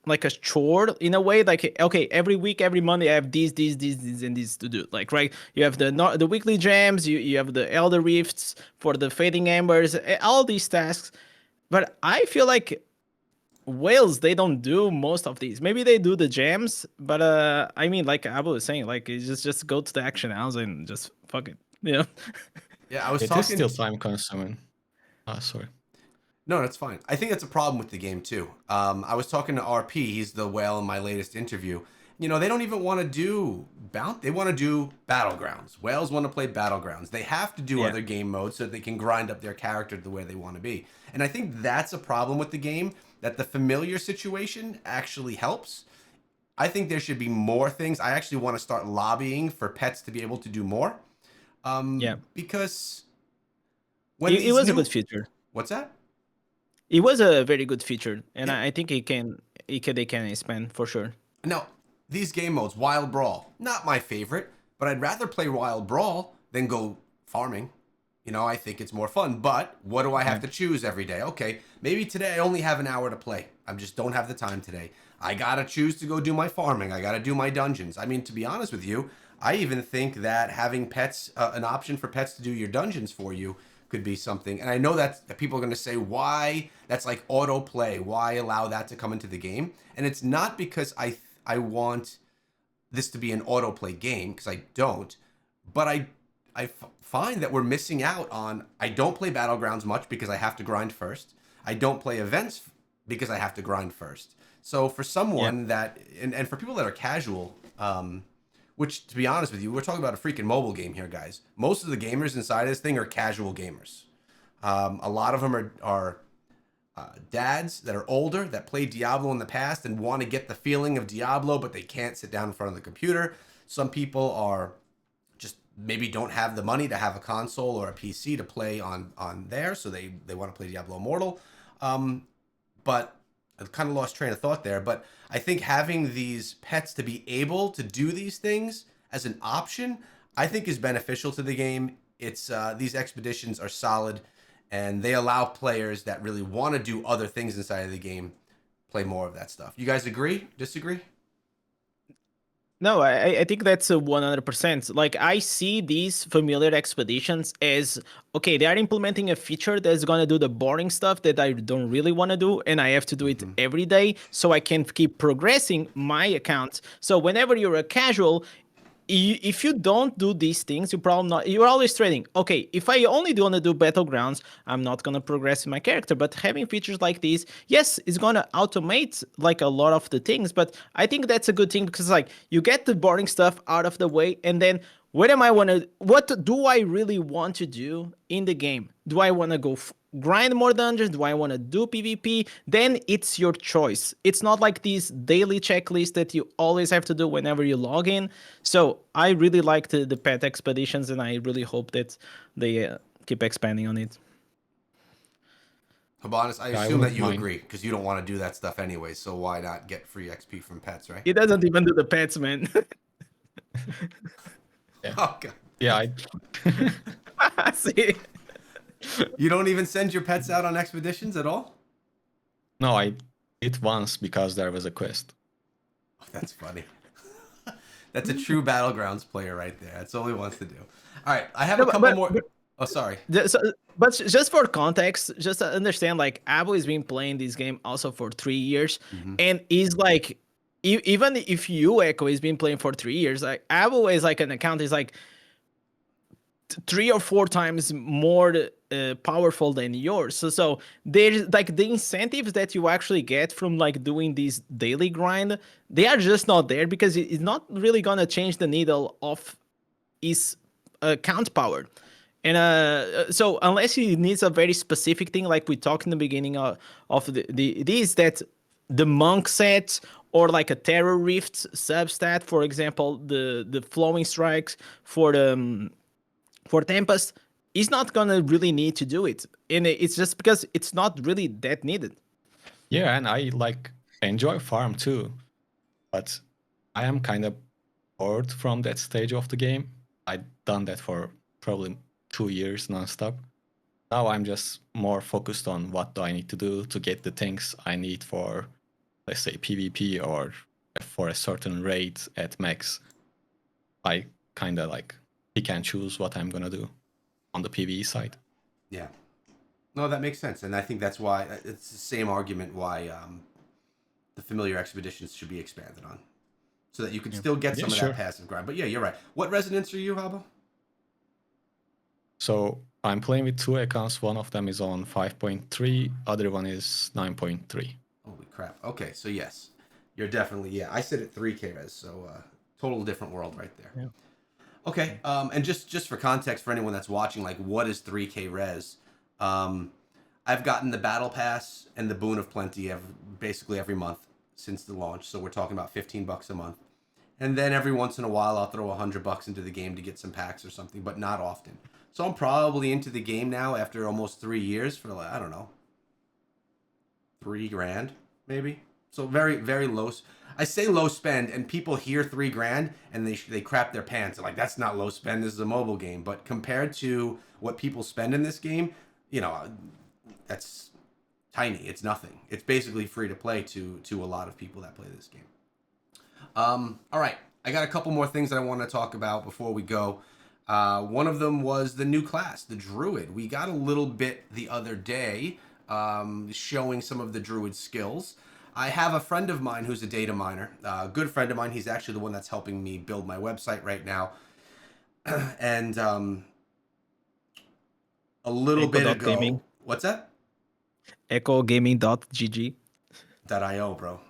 like a chore in a way. Like okay, every week, every Monday, I have these, and these to do. Like right, you have the weekly jams, you have the Elder Rifts for the Fading Embers, all these tasks. But I feel like whales they don't do most of these. Maybe they do the jams, but I mean, like Abu was saying, like it's just go to the action house and just fuck it, you know. Yeah, I was it is talking. still time consuming. Ah, sorry. No, that's fine. I think that's a problem with the game too. I was talking to RP. He's the whale in my latest interview. They don't even want to do bounty. They want to do battlegrounds. Whales want to play battlegrounds. They have to do Yeah. other game modes so that they can grind up their character the way they want to be. And I think that's a problem with the game. That the familiar situation actually helps. I think there should be more things. I actually want to start lobbying for pets to be able to do more. Yeah, Because when it these was a new good feature. what's that? It was a very good feature, and Yeah. I think they can expand for sure. Now, these game modes, Wild Brawl, not my favorite, but I'd rather play Wild Brawl than go farming. I think it's more fun. But what do I have Yeah. to choose every day? Okay, maybe today I only have an hour to play. I just don't have the time today. I gotta choose to go do my farming. I gotta do my dungeons. I mean, to be honest with you, I even think that having pets, an option for pets to do your dungeons for you, could be something. And I know that people are going to say, why? That's like autoplay. Why allow that to come into the game? And it's not because I want this to be an autoplay game, because I don't. But I find that we're missing out on. I don't play battlegrounds much because I have to grind first. I don't play events because I have to grind first. So for someone that, and for people that are casual, which to be honest with you, we're talking about a freaking mobile game here, guys. Most of the gamers inside of this thing are casual gamers. A lot of them are dads that are older that played Diablo in the past and want to get the feeling of Diablo, but they can't sit down in front of the computer. Some people are just maybe don't have the money to have a console or a PC to play on there, so they want to play Diablo Immortal. But I kind of lost train of thought there. But I think having these pets to be able to do these things as an option, I think is beneficial to the game. It's these expeditions are solid, and they allow players that really want to do other things inside of the game play more of that stuff. You guys agree? Disagree? No, I think that's a 100%. Like I see these familiar expeditions as okay, they are implementing a feature that's gonna do the boring stuff that I don't really want to do, and I have to do it every day so I can keep progressing my account. So whenever you're a casual, if you don't do these things, you're always trading. Okay, if I only want to do battlegrounds, I'm not gonna progress in my character. But having features like these, yes, it's gonna automate like a lot of the things. But I think that's a good thing because like you get the boring stuff out of the way, and then what do I really want to do in the game? Do I want to go grind more dungeons? Do I want to do PvP? Then it's your choice. It's not like these daily checklists that you always have to do whenever you log in. So I really like the pet expeditions, and I really hope that they keep expanding on it. Habanis, I Yeah, I assume that wouldn't you mind. agree because you don't want to do that stuff anyway. So why not get free XP from pets, right? It doesn't even do the pets, man. Yeah. Oh god. Yeah, See, You don't even send your pets out on expeditions at all? no, I did once because there was a quest. Oh, that's funny. That's a true battlegrounds player right there. That's all he wants to do. All right, I have no, a couple more. Oh, sorry. but just for context, just to understand, like Abu has been playing this game also for 3 years, Mm-hmm. and is like, even if you Echo has been playing for 3 years, like Abu is like an account is like 3 or 4 times more powerful than yours. So there's like the incentives that you actually get from like doing this daily grind, they are just not there because it's not really gonna change the needle of his count power. And so unless he needs a very specific thing, like we talked in the beginning of these, that the monk set or like a terror rift substat, for example, the flowing strikes for Tempest, he's not gonna really need to do it, and it's just because it's not really that needed. Yeah, and I like enjoy farm too, but I am kind of bored from that stage of the game. I've done that for probably 2 years nonstop. Now I'm just more focused on what do I need to do to get the things I need for, let's say, PvP or for a certain raid at max. I kind of like pick and choose what I'm gonna do on the PvE side. Yeah. No, that makes sense, and I think that's why it's the same argument why the familiar expeditions should be expanded on, so that you can still get Yeah, some of sure. that passive grind. But yeah, you're right. What resonance are you, Habo? So I'm playing with 2 accounts. One of them is on 5.3, other one is 9.3. Holy crap. Okay, so yes, you're definitely, yeah. I sit at 3K res, so total different world right there. Yeah. Okay, and just for context for anyone that's watching, like what is 3K res? I've gotten the battle pass and the boon of plenty basically every month since the launch. So we're talking about $15 a month, and then every once in a while I'll throw $100 into the game to get some packs or something, but not often. So I'm probably into the game now after almost 3 years for like, I don't know, $3,000 maybe. So very very low. I say low spend, and people hear $3,000 and they crap their pants. They're like, that's not low spend. This is a mobile game. But compared to what people spend in this game, you know, that's tiny. It's nothing. It's basically free to play to a lot of people that play this game. All right, I got a couple more things that I want to talk about before we go. One of them was the new class, the Druid. We got a little bit the other day showing some of the Druid skills. I have a friend of mine who's a data miner, a good friend of mine. He's actually the one that's helping me build my website right now. And a little bit ago, Gaming. what's that? EchoGaming.gg. .io, bro.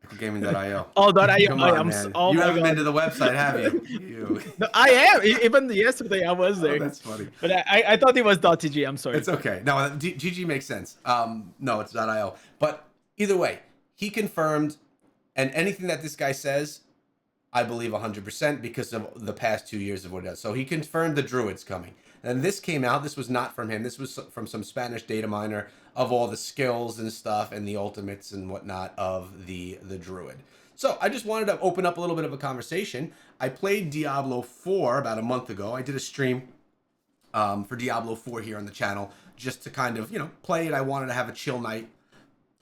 EchoGaming.io. Oh, that I Come on, am. man. Oh You my haven't god. been to the website, have you? You. No, I am. Even yesterday I was there. Oh, that's funny. But I thought it was .gg. I'm sorry. It's okay. No, GG makes sense. No, it's .io. But either way, he confirmed, and anything that this guy says, I believe 100% because of the past 2 years of what he does. So he confirmed the Druid's coming. And this came out. This was not from him. This was from some Spanish data miner of all the skills and stuff and the ultimates and whatnot of the Druid. So I just wanted to open up a little bit of a conversation. I played Diablo 4 about a month ago. I did a stream for Diablo 4 here on the channel just to kind of, play it. I wanted to have a chill night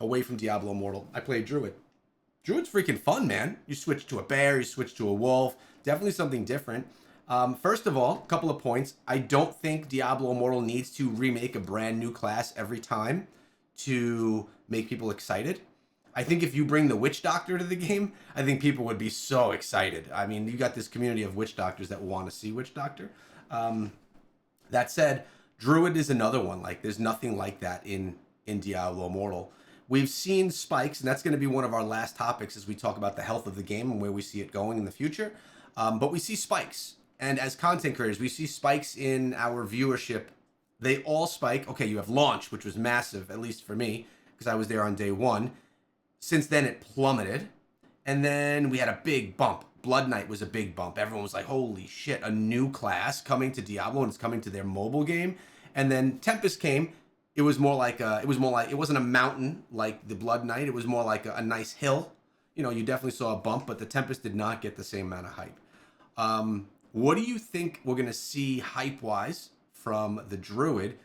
away from Diablo Immortal. I played Druid. Druid's freaking fun, man. You switch to a bear, you switch to a wolf. Definitely something different. First of all, a couple of points. I don't think Diablo Immortal needs to remake a brand new class every time to make people excited. I think if you bring the Witch Doctor to the game, I think people would be so excited. I mean, you got this community of Witch Doctors that want to see Witch Doctor. That said, Druid is another one. Like, there's nothing like that in Diablo Immortal. We've seen spikes, and that's going to be one of our last topics as we talk about the health of the game and where we see it going in the future. But we see spikes. And as content creators, we see spikes in our viewership. They all spike. Okay, you have launch, which was massive, at least for me, because I was there on day one. Since then, it plummeted. And then we had a big bump. Blood Knight was a big bump. Everyone was like, holy shit, a new class coming to Diablo, and it's coming to their mobile game. And then Tempest came. It was more like it wasn't a mountain like the Blood Knight. It was more like a nice hill. You definitely saw a bump, but the Tempest did not get the same amount of hype. What do you think we're gonna see hype-wise from the Druid?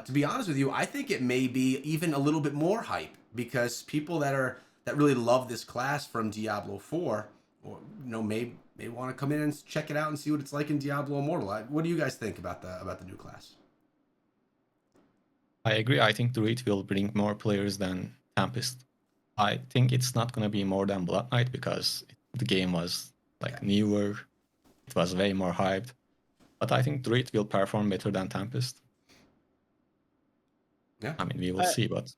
To be honest with you, I think it may be even a little bit more hype because people that really love this class from Diablo 4, or may want to come in and check it out and see what it's like in Diablo Immortal. What do you guys think about the new class? I agree. I think Druid will bring more players than Tempest. I think it's not going to be more than Blood Knight because the game was like newer. It was way more hyped. But I think Druid will perform better than Tempest. Yeah. I mean, we will see, but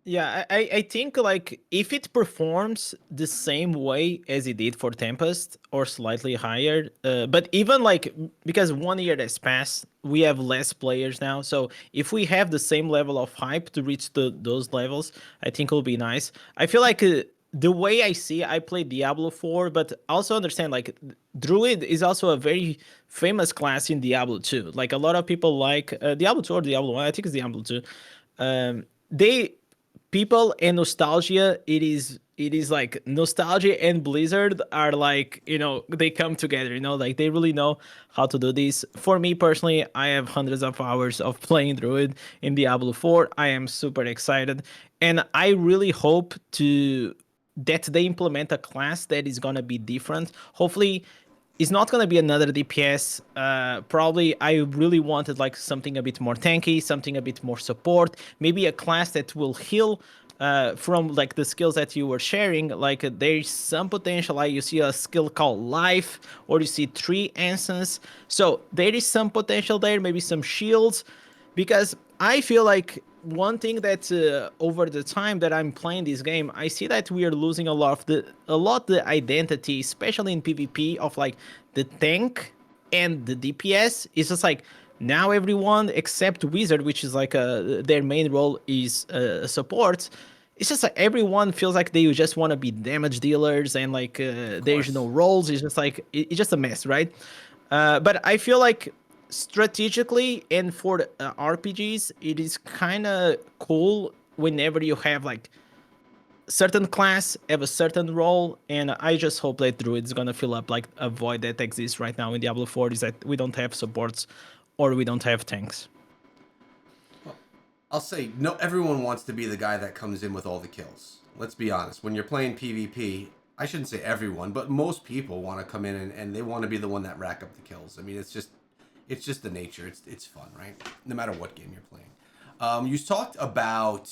Yeah, I think like if it performs the same way as it did for Tempest or slightly higher, but even like because 1 year has passed, we have less players now. So if we have the same level of hype to reach those levels, I think it'll be nice. I feel like the way I see, I played Diablo 4, but also understand like Druid is also a very famous class in Diablo 2. Like a lot of people like Diablo 2 or Diablo 1. I think it's Diablo 2. They people and nostalgia, it is like nostalgia and Blizzard are like, they come together, like they really know how to do this. For me personally, I have hundreds of hours of playing Druid in Diablo 4. I am super excited, and I really hope to that they implement a class that is going to be different. Hopefully it's not going to be another DPS. Probably I really wanted like something a bit more tanky, something a bit more support, maybe a class that will heal from like the skills that you were sharing. Like there's some potential. Like you see a skill called life, or you see tree essence. So there is some potential there. Maybe some shields, because I feel like one thing that over the time that I'm playing this game, I see that we are losing the identity, especially in PvP, of like the tank and the DPS. It's just like now everyone except Wizard, which is like their main role is support. It's just like everyone feels like they just want to be damage dealers, and like there's no roles. It's just like it's just a mess, right? But I feel like strategically and for the, RPGs, it is kind of cool whenever you have like certain class have a certain role, and I just hope that Druid's gonna fill up like a void that exists right now in Diablo 4, is that we don't have supports or we don't have tanks. Well, I'll say no. Everyone wants to be the guy that comes in with all the kills. Let's be honest. When you're playing PvP, I shouldn't say everyone, but most people want to come in and they want to be the one that rack up the kills. I mean, it's just the nature. It's fun, right? No matter what game you're playing. You talked about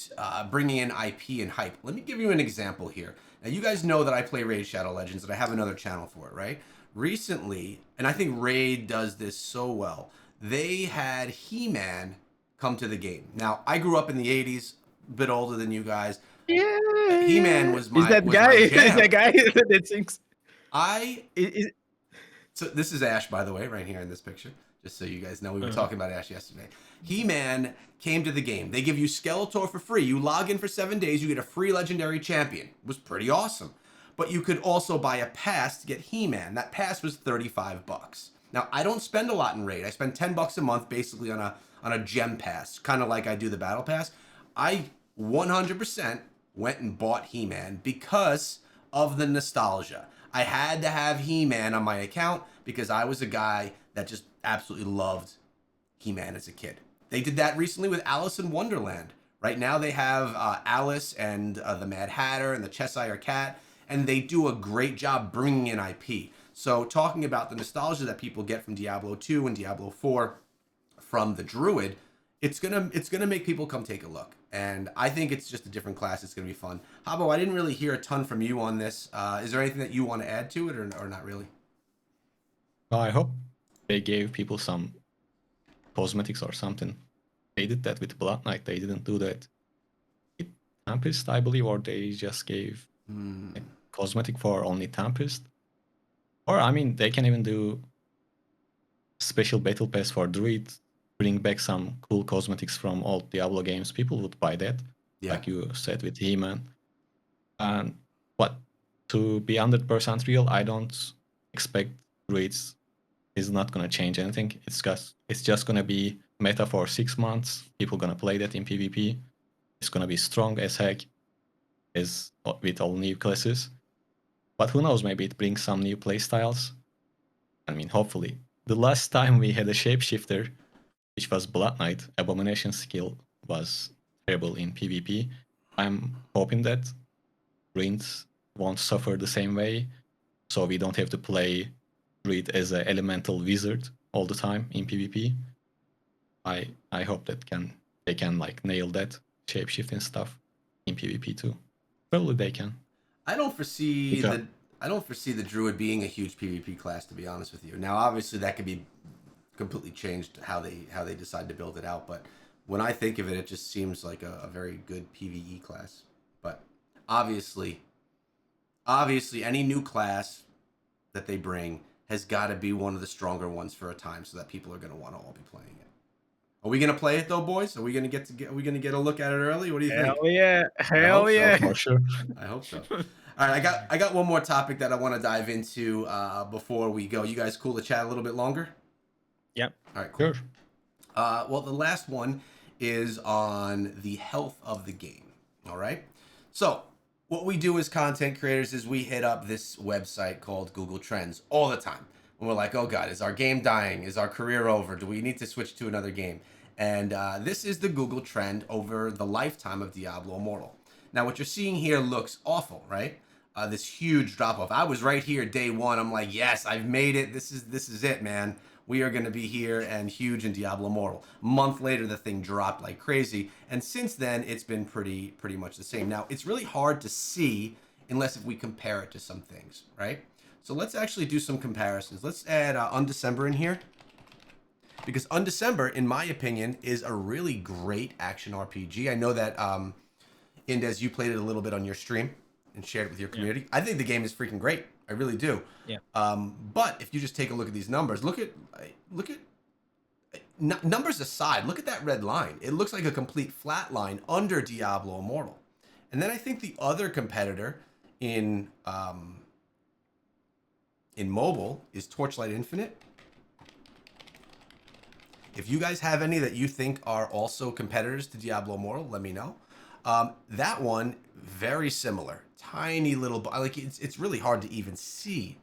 bringing in IP and hype. Let me give you an example here. Now, you guys know that I play Raid Shadow Legends, and I have another channel for it, right? Recently, and I think Raid does this so well, they had He-Man come to the game. Now, I grew up in the 80s, a bit older than you guys. He-Man Yeah. was Is my that was guy? my Is jam. that guy that sings? I Is, So this is Ash, by the way, right here in this picture. Just so you guys know, we were uh, talking about Ash yesterday. He-Man came to the game. They give you Skeletor for free. You log in for 7 days, you get a free legendary champion. It was pretty awesome. But you could also buy a pass to get He-Man. That pass was $35. Now, I don't spend a lot in Raid. I spend $10 a month basically on a gem pass, kind of like I do the battle pass. I 100% went and bought He-Man because of the nostalgia. I had to have He-Man on my account because I was a guy that just absolutely loved He-Man as a kid. They did that recently with Alice in Wonderland. Right now they have Alice and the Mad Hatter and the Cheshire Cat, and they do a great job bringing in IP. So talking about the nostalgia that people get from Diablo 2 and Diablo 4 from the Druid, it's gonna make people come take a look. And I think it's just a different class. It's gonna be fun. Habo, I didn't really hear a ton from you on this. Is there anything that you want to add to it, or not really? well, I hope they gave people some cosmetics or something. They did that with Blood Knight. They didn't do that with Tempest, I believe, or they just gave a cosmetic for only Tempest. Or I mean, they can even do special battle pass for Druid, bring back some cool cosmetics from old Diablo games. People would buy that, Yeah. like you said with He-Man. And what, to be 100% real, I don't expect Druids is not gonna change anything. It's just gonna be meta for 6 months. People gonna play that in PvP. It's gonna be strong as heck, as with all new classes. But who knows? Maybe it brings some new playstyles. I mean, hopefully. The last time we had a shapeshifter, which was Blood Knight, Abomination skill was terrible in PvP. I'm hoping that Druids won't suffer the same way, so we don't have to play Druid as an elemental wizard all the time in PvP. I hope that they can like nail that shapeshifting stuff in PvP too. Probably they can. I don't foresee Because the Druid being a huge PvP class, to be honest with you. Now, obviously, that could be completely changed how they decide to build it out. But when I think of it, it just seems like a very good PvE class. But obviously, any new class that they bring has got to be one of the stronger ones for a time, so that people are going to want to all be playing it. Are we going to play it though, boys? Are we going to Are we going to get a look at it early? What do you think? Hell yeah! Hell so. yeah! for sure. I hope so. All right, I got one more topic that I want to dive into before we go. You guys cool to chat a little bit longer? Yep. All right, cool. Sure. Well, the last one is on the health of the game. All right. So what we do as content creators is we hit up this website called Google Trends all the time. And we're like, oh God, is our game dying? Is our career over? Do we need to switch to another game? And this is the Google trend over the lifetime of Diablo Immortal. Now, what you're seeing here looks awful, right? This huge drop off. I was right here day one. I'm like, yes, I've made it. This is it, man. We are going to be here and huge in Diablo Immortal. A month later, the thing dropped like crazy. And since then, it's been pretty much the same. Now, it's really hard to see unless if we compare it to some things, right? So let's actually do some comparisons. Let's add Undecember in here. Because Undecember, in my opinion, is a really great action RPG. I know that, Indez, you played it a little bit on your stream and shared it with your community. Yeah. I think the game is freaking great. I really do. Yeah. But if you just take a look at these numbers, look at numbers aside, look at that red line. It looks like a complete flat line under Diablo Immortal. And then I think the other competitor in mobile is Torchlight Infinite. If you guys have any that you think are also competitors to Diablo Immortal, let me know. That one, very similar. Tiny little, like it's really hard to even see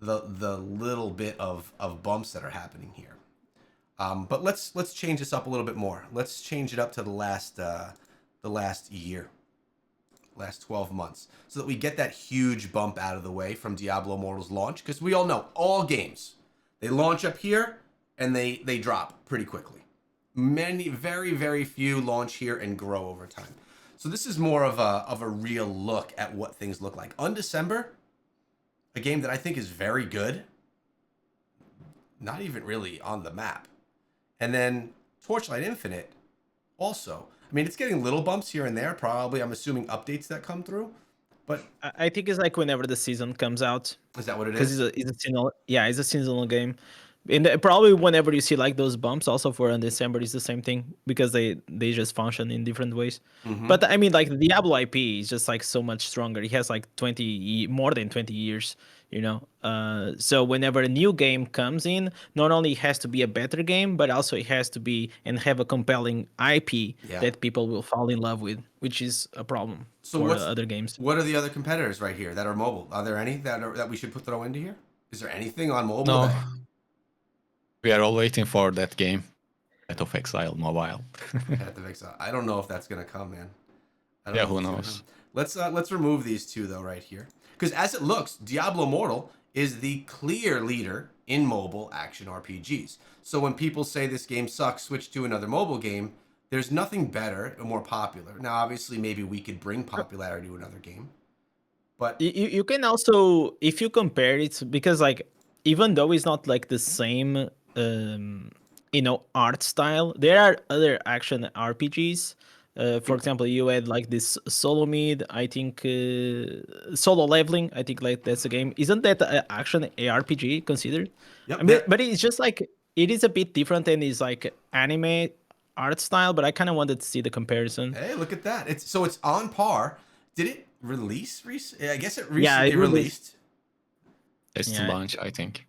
the little bit of bumps that are happening here. But let's change this up a little bit more. Let's change it up to the last year, last 12 months, so that we get that huge bump out of the way from Diablo Immortal's launch. Because we all know all games, they launch up here and they drop pretty quickly. Very few launch here and grow over time. So this is more of a real look at what things look like. Undecember, a game that I think is very good, not even really on the map. And then Torchlight Infinite, also. I mean, it's getting little bumps here and there, probably, I'm assuming, updates that come through. But I think it's like whenever the season comes out. Is that what it is? Because it's a seasonal, yeah, it's a seasonal game. And probably whenever you see like those bumps, also for Undecember, is the same thing because they just function in different ways. Mm-hmm. But I mean, like the Diablo IP is just like so much stronger. It has like more than 20 years, you know. So whenever a new game comes in, not only it has to be a better game, but also it has to be and have a compelling IP that people will fall in love with, which is a problem for other games. What are the other competitors right here that are mobile? Are there any that we should throw into here? Is there anything on mobile? No. We are all waiting for that game, Path of Exile mobile. Path of Exile. I don't know if that's gonna come, man. Yeah, who knows? Let's remove these two though right here, because as it looks, Diablo Immortal is the clear leader in mobile action RPGs. So when people say this game sucks, switch to another mobile game, there's nothing better and more popular. Now, obviously, maybe we could bring popularity to another game, but you can also, if you compare it, because like even though it's not like the same art style, there are other action RPGs. For example, you had like this solo mid, I think solo leveling, I think like that's a game. Isn't that action ARPG considered? Yep, I mean, but it's just like it is a bit different and it's like anime art style, but I kind of wanted to see the comparison. Hey, look at that. It's on par. Did it release recently? I guess it recently released. It's to launch, I think.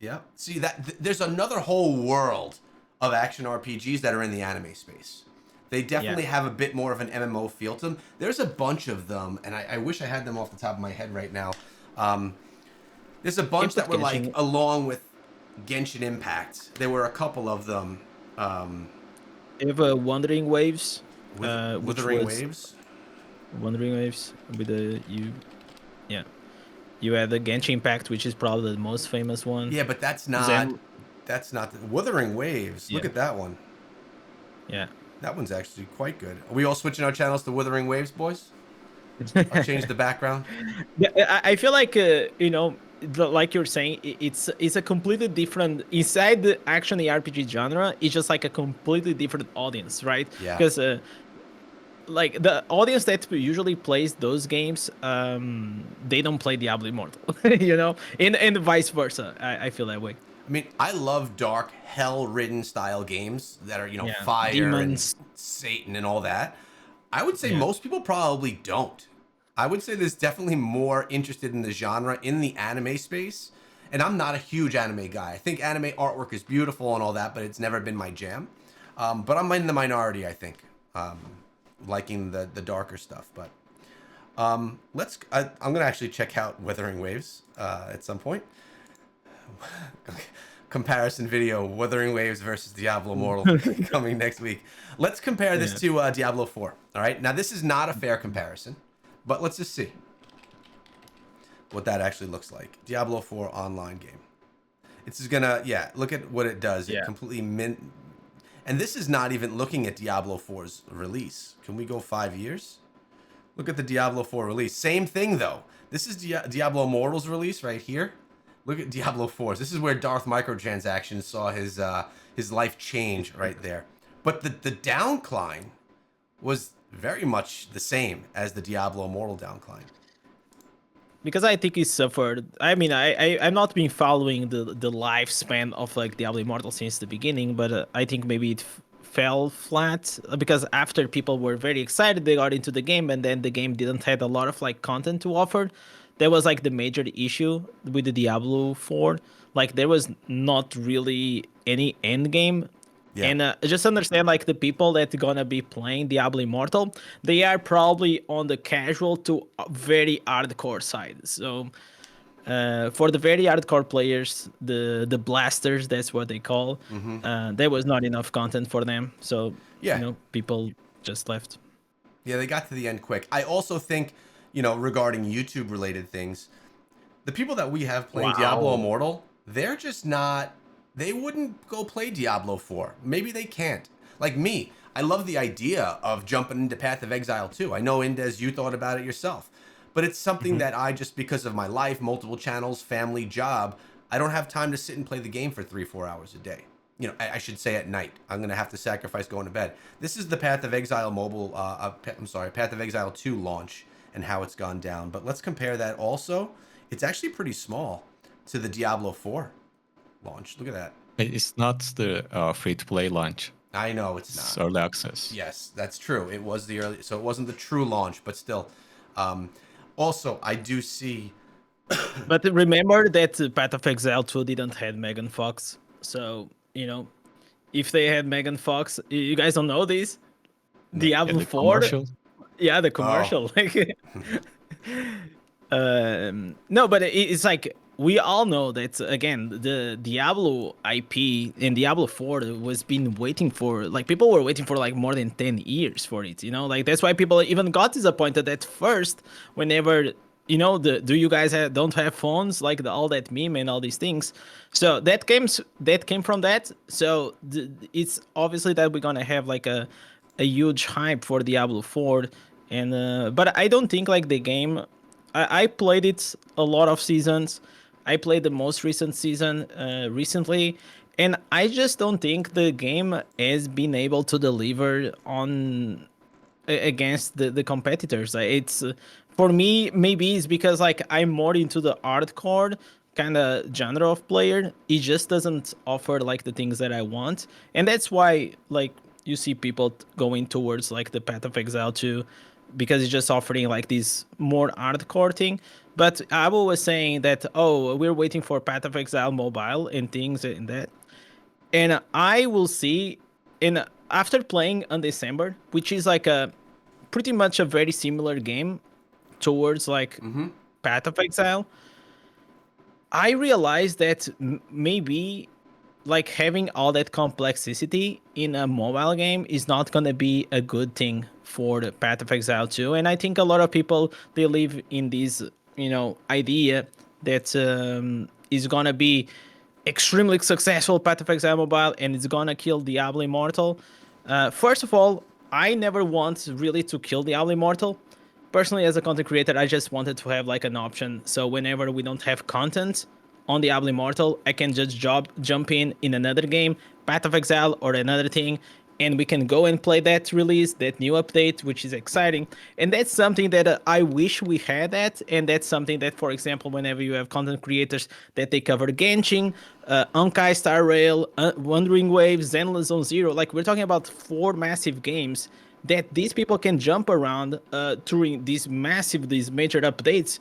Yeah. See that there's another whole world of action RPGs that are in the anime space. They definitely have a bit more of an MMO feel to them. There's a bunch of them, and I wish I had them off the top of my head right now. There's a bunch put that were like Genshin. along with Genshin Impact. There were a couple of them You have Wandering Waves, with which Withering was Waves. Wandering Waves with the you. Yeah, you had the Genshin Impact, which is probably the most famous one. Yeah, but that's not Zen. the Withering Waves. Look Yeah, at that one. yeah. That one's actually quite good. Are we all switching our channels to Withering Waves, boys? I'll change the background. Yeah, I feel like like you're saying, it's a completely different inside the action RPG genre. It's just like a completely different audience, right? Yeah. Because like the audience that usually plays those games, they don't play Diablo Immortal, and vice versa. I feel that way. I mean, I love dark, hell-ridden style games that are, Yeah, fire and demons. Satan and all that. I would say Yeah. most people probably don't. I would say there's definitely more interested in the genre in the anime space. And I'm not a huge anime guy. I think anime artwork is beautiful and all that, but it's never been my jam. But I'm in the minority, I think, liking the darker stuff. But I'm gonna actually check out Wuthering Waves at some point. Comparison video: Wuthering Waves versus Diablo Immortal coming next week. Let's compare this Yeah. to Diablo 4. All right, now this is not a fair comparison, but let's just see what that actually looks like. Diablo 4 online game. It's just gonna, yeah, look at what it does. It Yeah. completely and this is not even looking at Diablo 4's release. Can we go 5 years? Look at the Diablo 4 release. Same thing though. This is Diablo Immortal's release right here. Look at Diablo 4's. This is where Darth Microtransactions saw his life change right there. But the downcline was very much the same as the Diablo Immortal downcline. Because I think he suffered. I mean, I've not been following the lifespan of like Diablo Immortal since the beginning, but I think maybe it fell flat because after people were very excited, they got into the game, and then the game didn't have a lot of like content to offer. That was like the major issue with the Diablo 4. Like there was not really any end game. Yeah. And just understand, like the people that gonna be playing Diablo Immortal, they are probably on the casual to very hardcore side. So for the very hardcore players, the blasters, that's what they call. There was not enough content for them, so Yeah. people just left. Yeah, they got to the end quick. I also think, regarding YouTube related things, the people that we have playing Diablo Wow. Immortal, they're just not, they wouldn't go play Diablo 4. Maybe they can't. Like me, I love the idea of jumping into Path of Exile too. I know, Indez, you thought about it yourself. But it's something that I just, because of my life, multiple channels, family, job, I don't have time to sit and play the game for 3-4 hours a day. I should say at night. I'm going to have to sacrifice going to bed. This is the Path of Exile mobile, Path of Exile 2 launch and how it's gone down. But let's compare that also. It's actually pretty small to the Diablo 4 launch. Look at that. It's not the free-to-play launch. I know it's It's not. early access. Yes, that's true. It was the early, so it wasn't the true launch, but still. Also, I do see. But remember that Path of Exile 2 didn't have Megan Fox, so if they had Megan Fox, you guys don't know this. No. Yeah, Diablo the 4, commercial. yeah, the Oh, commercial. Like, no, but it's like we all know that again, the Diablo IP in Diablo 4 was been waiting for, like people were waiting for like more than 10 years for it. Like that's why people even got disappointed at first whenever do you guys don't have phones, like all that meme and all these things. So that came from that. So it's obviously that we're gonna have like a huge hype for Diablo 4, and but I don't think like the game. I played it a lot of seasons. I played the most recent season recently, and I just don't think the game has been able to deliver on against the competitors. It's for me, maybe it's because like I'm more into the hardcore kind of genre of player. It just doesn't offer like the things that I want, and that's why like you see people going towards like the Path of Exile 2, because it's just offering like this more hardcore thing. But Abo was saying that, oh, we're waiting for Path of Exile mobile and things and that, and I will see in after playing on December, which is like a pretty much a very similar game towards like Path of Exile. I realized that maybe like having all that complexity in a mobile game is not going to be a good thing for the Path of Exile 2. And I think a lot of people, they live in this, idea that is going to be extremely successful Path of Exile mobile and it's going to kill Diablo Immortal. First of all, I never want really to kill Diablo Immortal. Personally, as a content creator, I just wanted to have like an option. So whenever we don't have content on Diablo Immortal, I can just jump in another game, Path of Exile or another thing, and we can go and play that release, that new update, which is exciting. And that's something that I wish we had that. And that's something that, for example, whenever you have content creators that they cover Genshin, Honkai Star Rail, Wandering Waves, Zenless Zone Zero, like we're talking about 4 massive games that these people can jump around during these major updates,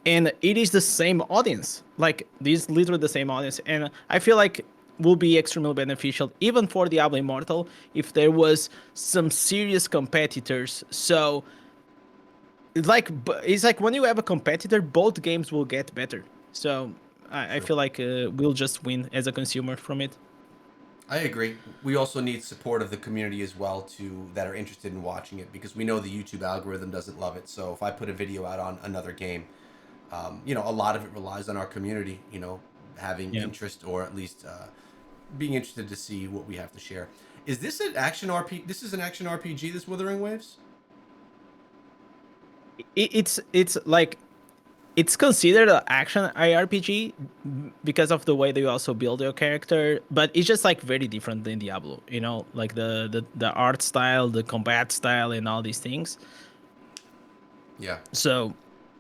and it is the same audience. Like this, literally the same audience, and I feel like will be extremely beneficial even for Diablo Immortal if there was some serious competitors. So it's like when you have a competitor, both games will get better. So I feel like we'll just win as a consumer from it. I agree. We also need support of the community as well that are interested in watching it, because we know the YouTube algorithm doesn't love it. So if I put a video out on another game, a lot of it relies on our community, having Yeah. interest, or at least being interested to see what we have to share. Is this an action RPG? This is an action RPG, this Wuthering Waves? It's like it's considered an action IRPG because of the way they also build your character, but it's just like very different than Diablo, like the art style, the combat style, and all these things. Yeah. So,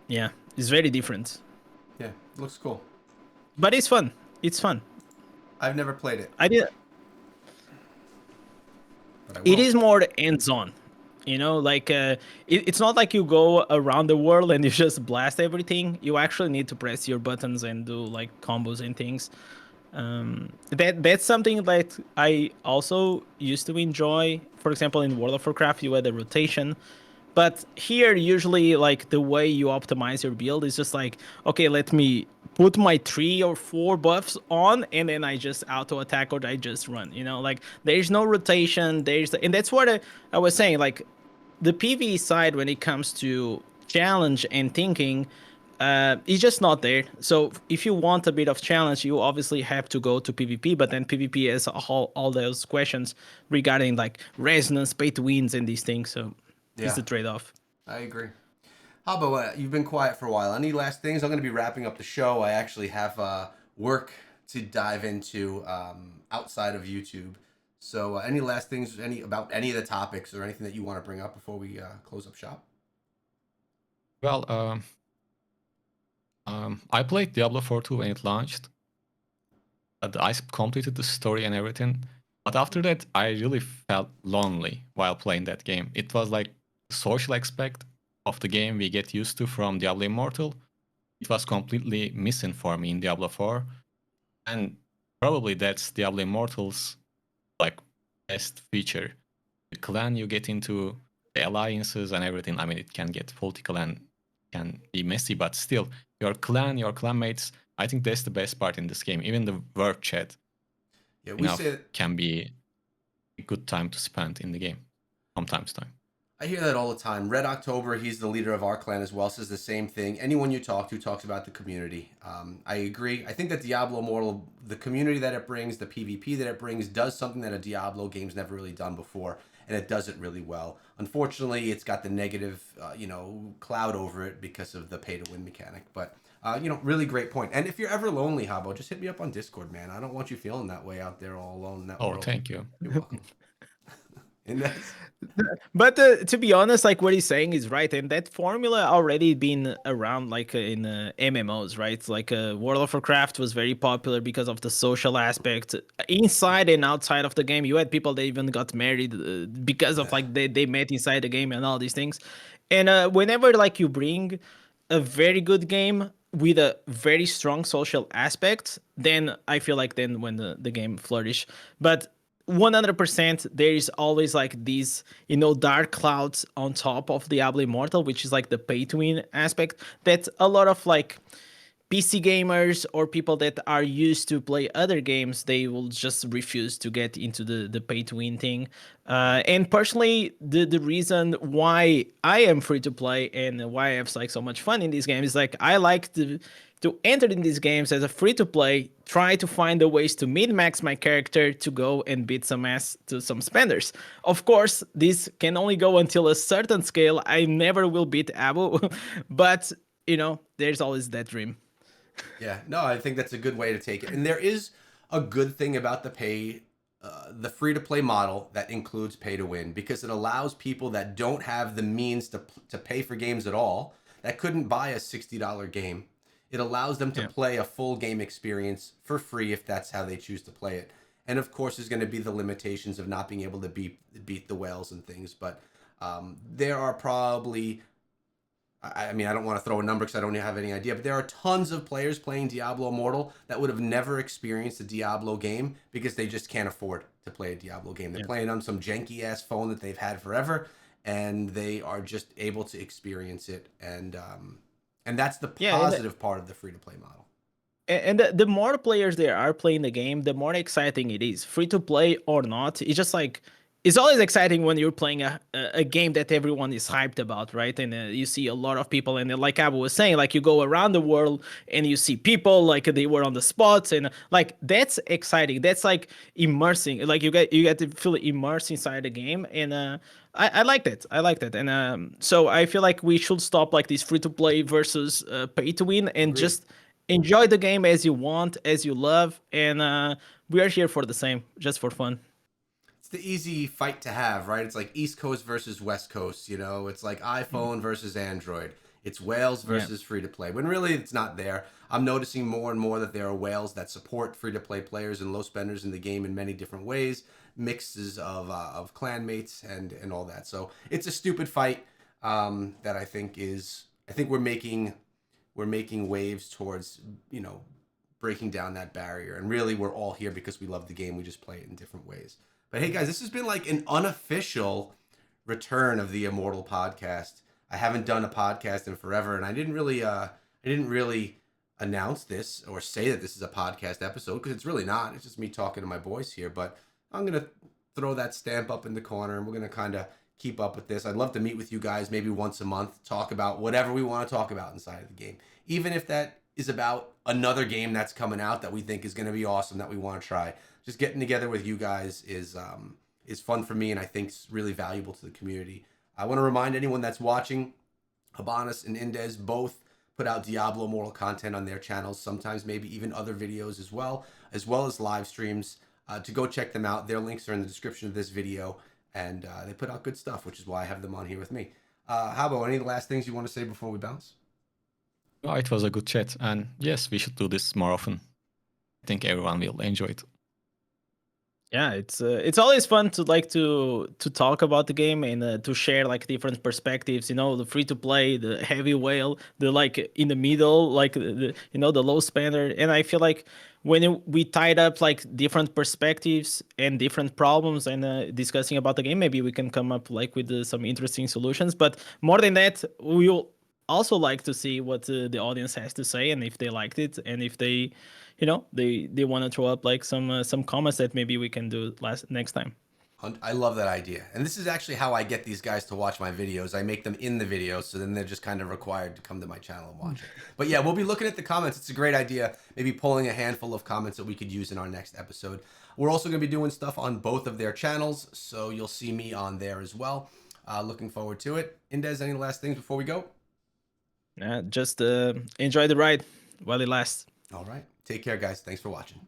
yeah, it's very different, Yeah. Looks cool. but it's fun. It's fun. I've never played it, I did. but I It will. is more hands-on. Like it's not like you go around the world and you just blast everything. You actually need to press your buttons and do like combos and things. That's something that I also used to enjoy. For example, in World of Warcraft, you had a rotation, but here usually like the way you optimize your build is just like, okay, let me put my 3 or 4 buffs on, and then I just auto attack or I just run. Like there's no rotation. And that's what I was saying. Like the PvE side when it comes to challenge and thinking it's just not there. So if you want a bit of challenge, you obviously have to go to PvP, but then PvP has all those questions regarding like resonance, pay to wins, and these things. So it's Yeah, the trade-off. I agree. How about you've been quiet for a while? Any last things? I'm going to be wrapping up the show. I actually have work to dive into outside of YouTube. So, any last things? About any of the topics or anything that you want to bring up before we close up shop? Well, I played Diablo 4 2 when it launched. I completed the story and everything. But after that, I really felt lonely while playing that game. It was like the social aspect of the game we get used to from Diablo Immortal. It was completely missing for me in Diablo 4. And probably that's Diablo Immortal's like best feature. The clan you get into, the alliances and everything. I mean, it can get political and can be messy, but still, your clan, your clanmates, I think that's the best part in this game. Even the work chat Yeah, we enough say. can be a good time to spend in the game from time to time. I hear that all the time. Red October, he's the leader of our clan as well, says the same thing. Anyone you talk to talks about the community. I agree. I think that Diablo Immortal, the community that it brings, the PvP that it brings, does something that a Diablo game's never really done before, and it does it really well. Unfortunately, it's got the negative, cloud over it because of the pay-to-win mechanic. But, really great point. And if you're ever lonely, Habo, just hit me up on Discord, man. I don't want you feeling that way out there all alone in that Oh, world. thank you. You're welcome. And that's... But to be honest, like what he's saying is right, and that formula already been around like in MMOs, right? Like World of Warcraft was very popular because of the social aspect inside and outside of the game. You had people that even got married because of like they met inside the game and all these things. And whenever like you bring a very good game with a very strong social aspect, then I feel like then when the game flourish. But 100% there is always like these dark clouds on top of Diablo Immortal, which is like the pay to win aspect that a lot of like PC gamers or people that are used to play other games, they will just refuse to get into the pay to win thing. And personally, the reason why I am free to play and why I have like so much fun in these games is like I like to enter in these games as a free to play, try to find the ways to min max my character to go and beat some ass to some spenders. Of course, this can only go until a certain scale. I never will beat Abu, but there's always that dream. Yeah, no, I think that's a good way to take it. And there is a good thing about the free to play model that includes pay to win, because it allows people that don't have the means to pay for games at all, that couldn't buy a $60 game. It allows them to play a full game experience for free if that's how they choose to play it. And of course, there's going to be the limitations of not being able to beat the whales and things. But there are probably, I mean, I don't want to throw a number because I don't have any idea, but there are tons of players playing Diablo Immortal that would have never experienced a Diablo game because they just can't afford to play a Diablo game. They're playing on some janky ass phone that they've had forever, and they are just able to experience it. And that's the positive part of the free to play model. And the more players there are playing the game, the more exciting it is. Free to play or not, it's just like it's always exciting when you're playing a game that everyone is hyped about, right? And you see a lot of people, and like Abu was saying, like you go around the world and you see people like they were on the spots, and like that's exciting. That's like immersing. Like you get to feel immersed inside the game, and I like that. I like that, and so I feel like we should stop like this free to play versus pay to win, and just enjoy the game as you want, as you love, and we are here for the same, just for fun. It's the easy fight to have, right? It's like East Coast versus West Coast, It's like iPhone versus Android. It's whales versus free to play. When really it's not there. I'm noticing more and more that there are whales that support free to play players and low spenders in the game in many different ways, mixes of clan mates and all that. So it's a stupid fight that I think we're making waves towards breaking down that barrier. And really, we're all here because we love the game. We just play it in different ways. But hey, guys, this has been like an unofficial return of the Immortal podcast. I haven't done a podcast in forever, and I didn't really announce this or say that this is a podcast episode, because it's really not. It's just me talking to my boys here. But I'm gonna throw that stamp up in the corner, and we're gonna kind of keep up with this. I'd love to meet with you guys maybe once a month, talk about whatever we want to talk about inside of the game, even if that is about another game that's coming out that we think is going to be awesome that we want to try. Just getting together with you guys is fun for me, and I think it's really valuable to the community. I want to remind anyone that's watching, Habanis and Indez both put out Diablo Immortal content on their channels, sometimes maybe even other videos as well as live streams. To go check them out. Their links are in the description of this video, and they put out good stuff, which is why I have them on here with me. Habo, any last things you want to say before we bounce? Oh, it was a good chat, and yes, we should do this more often. I think everyone will enjoy it. Yeah, it's always fun to talk about the game and to share like different perspectives. The free to play, the heavy whale, the like in the middle, like the low spender. And I feel like when we tied up like different perspectives and different problems and discussing about the game, maybe we can come up like with some interesting solutions. But more than that, we'll also like to see what the audience has to say, and if they liked it, and if they they want to throw up like some comments that maybe we can do next time. I love that idea. And this is actually how I get these guys to watch my videos. I make them in the videos, so then they're just kind of required to come to my channel and watch it. But yeah, we'll be looking at the comments. It's a great idea. Maybe pulling a handful of comments that we could use in our next episode. We're also going to be doing stuff on both of their channels, so you'll see me on there as well. Looking forward to it. Indez, any last things before we go? Just enjoy the ride while it lasts. All right. Take care, guys. Thanks for watching.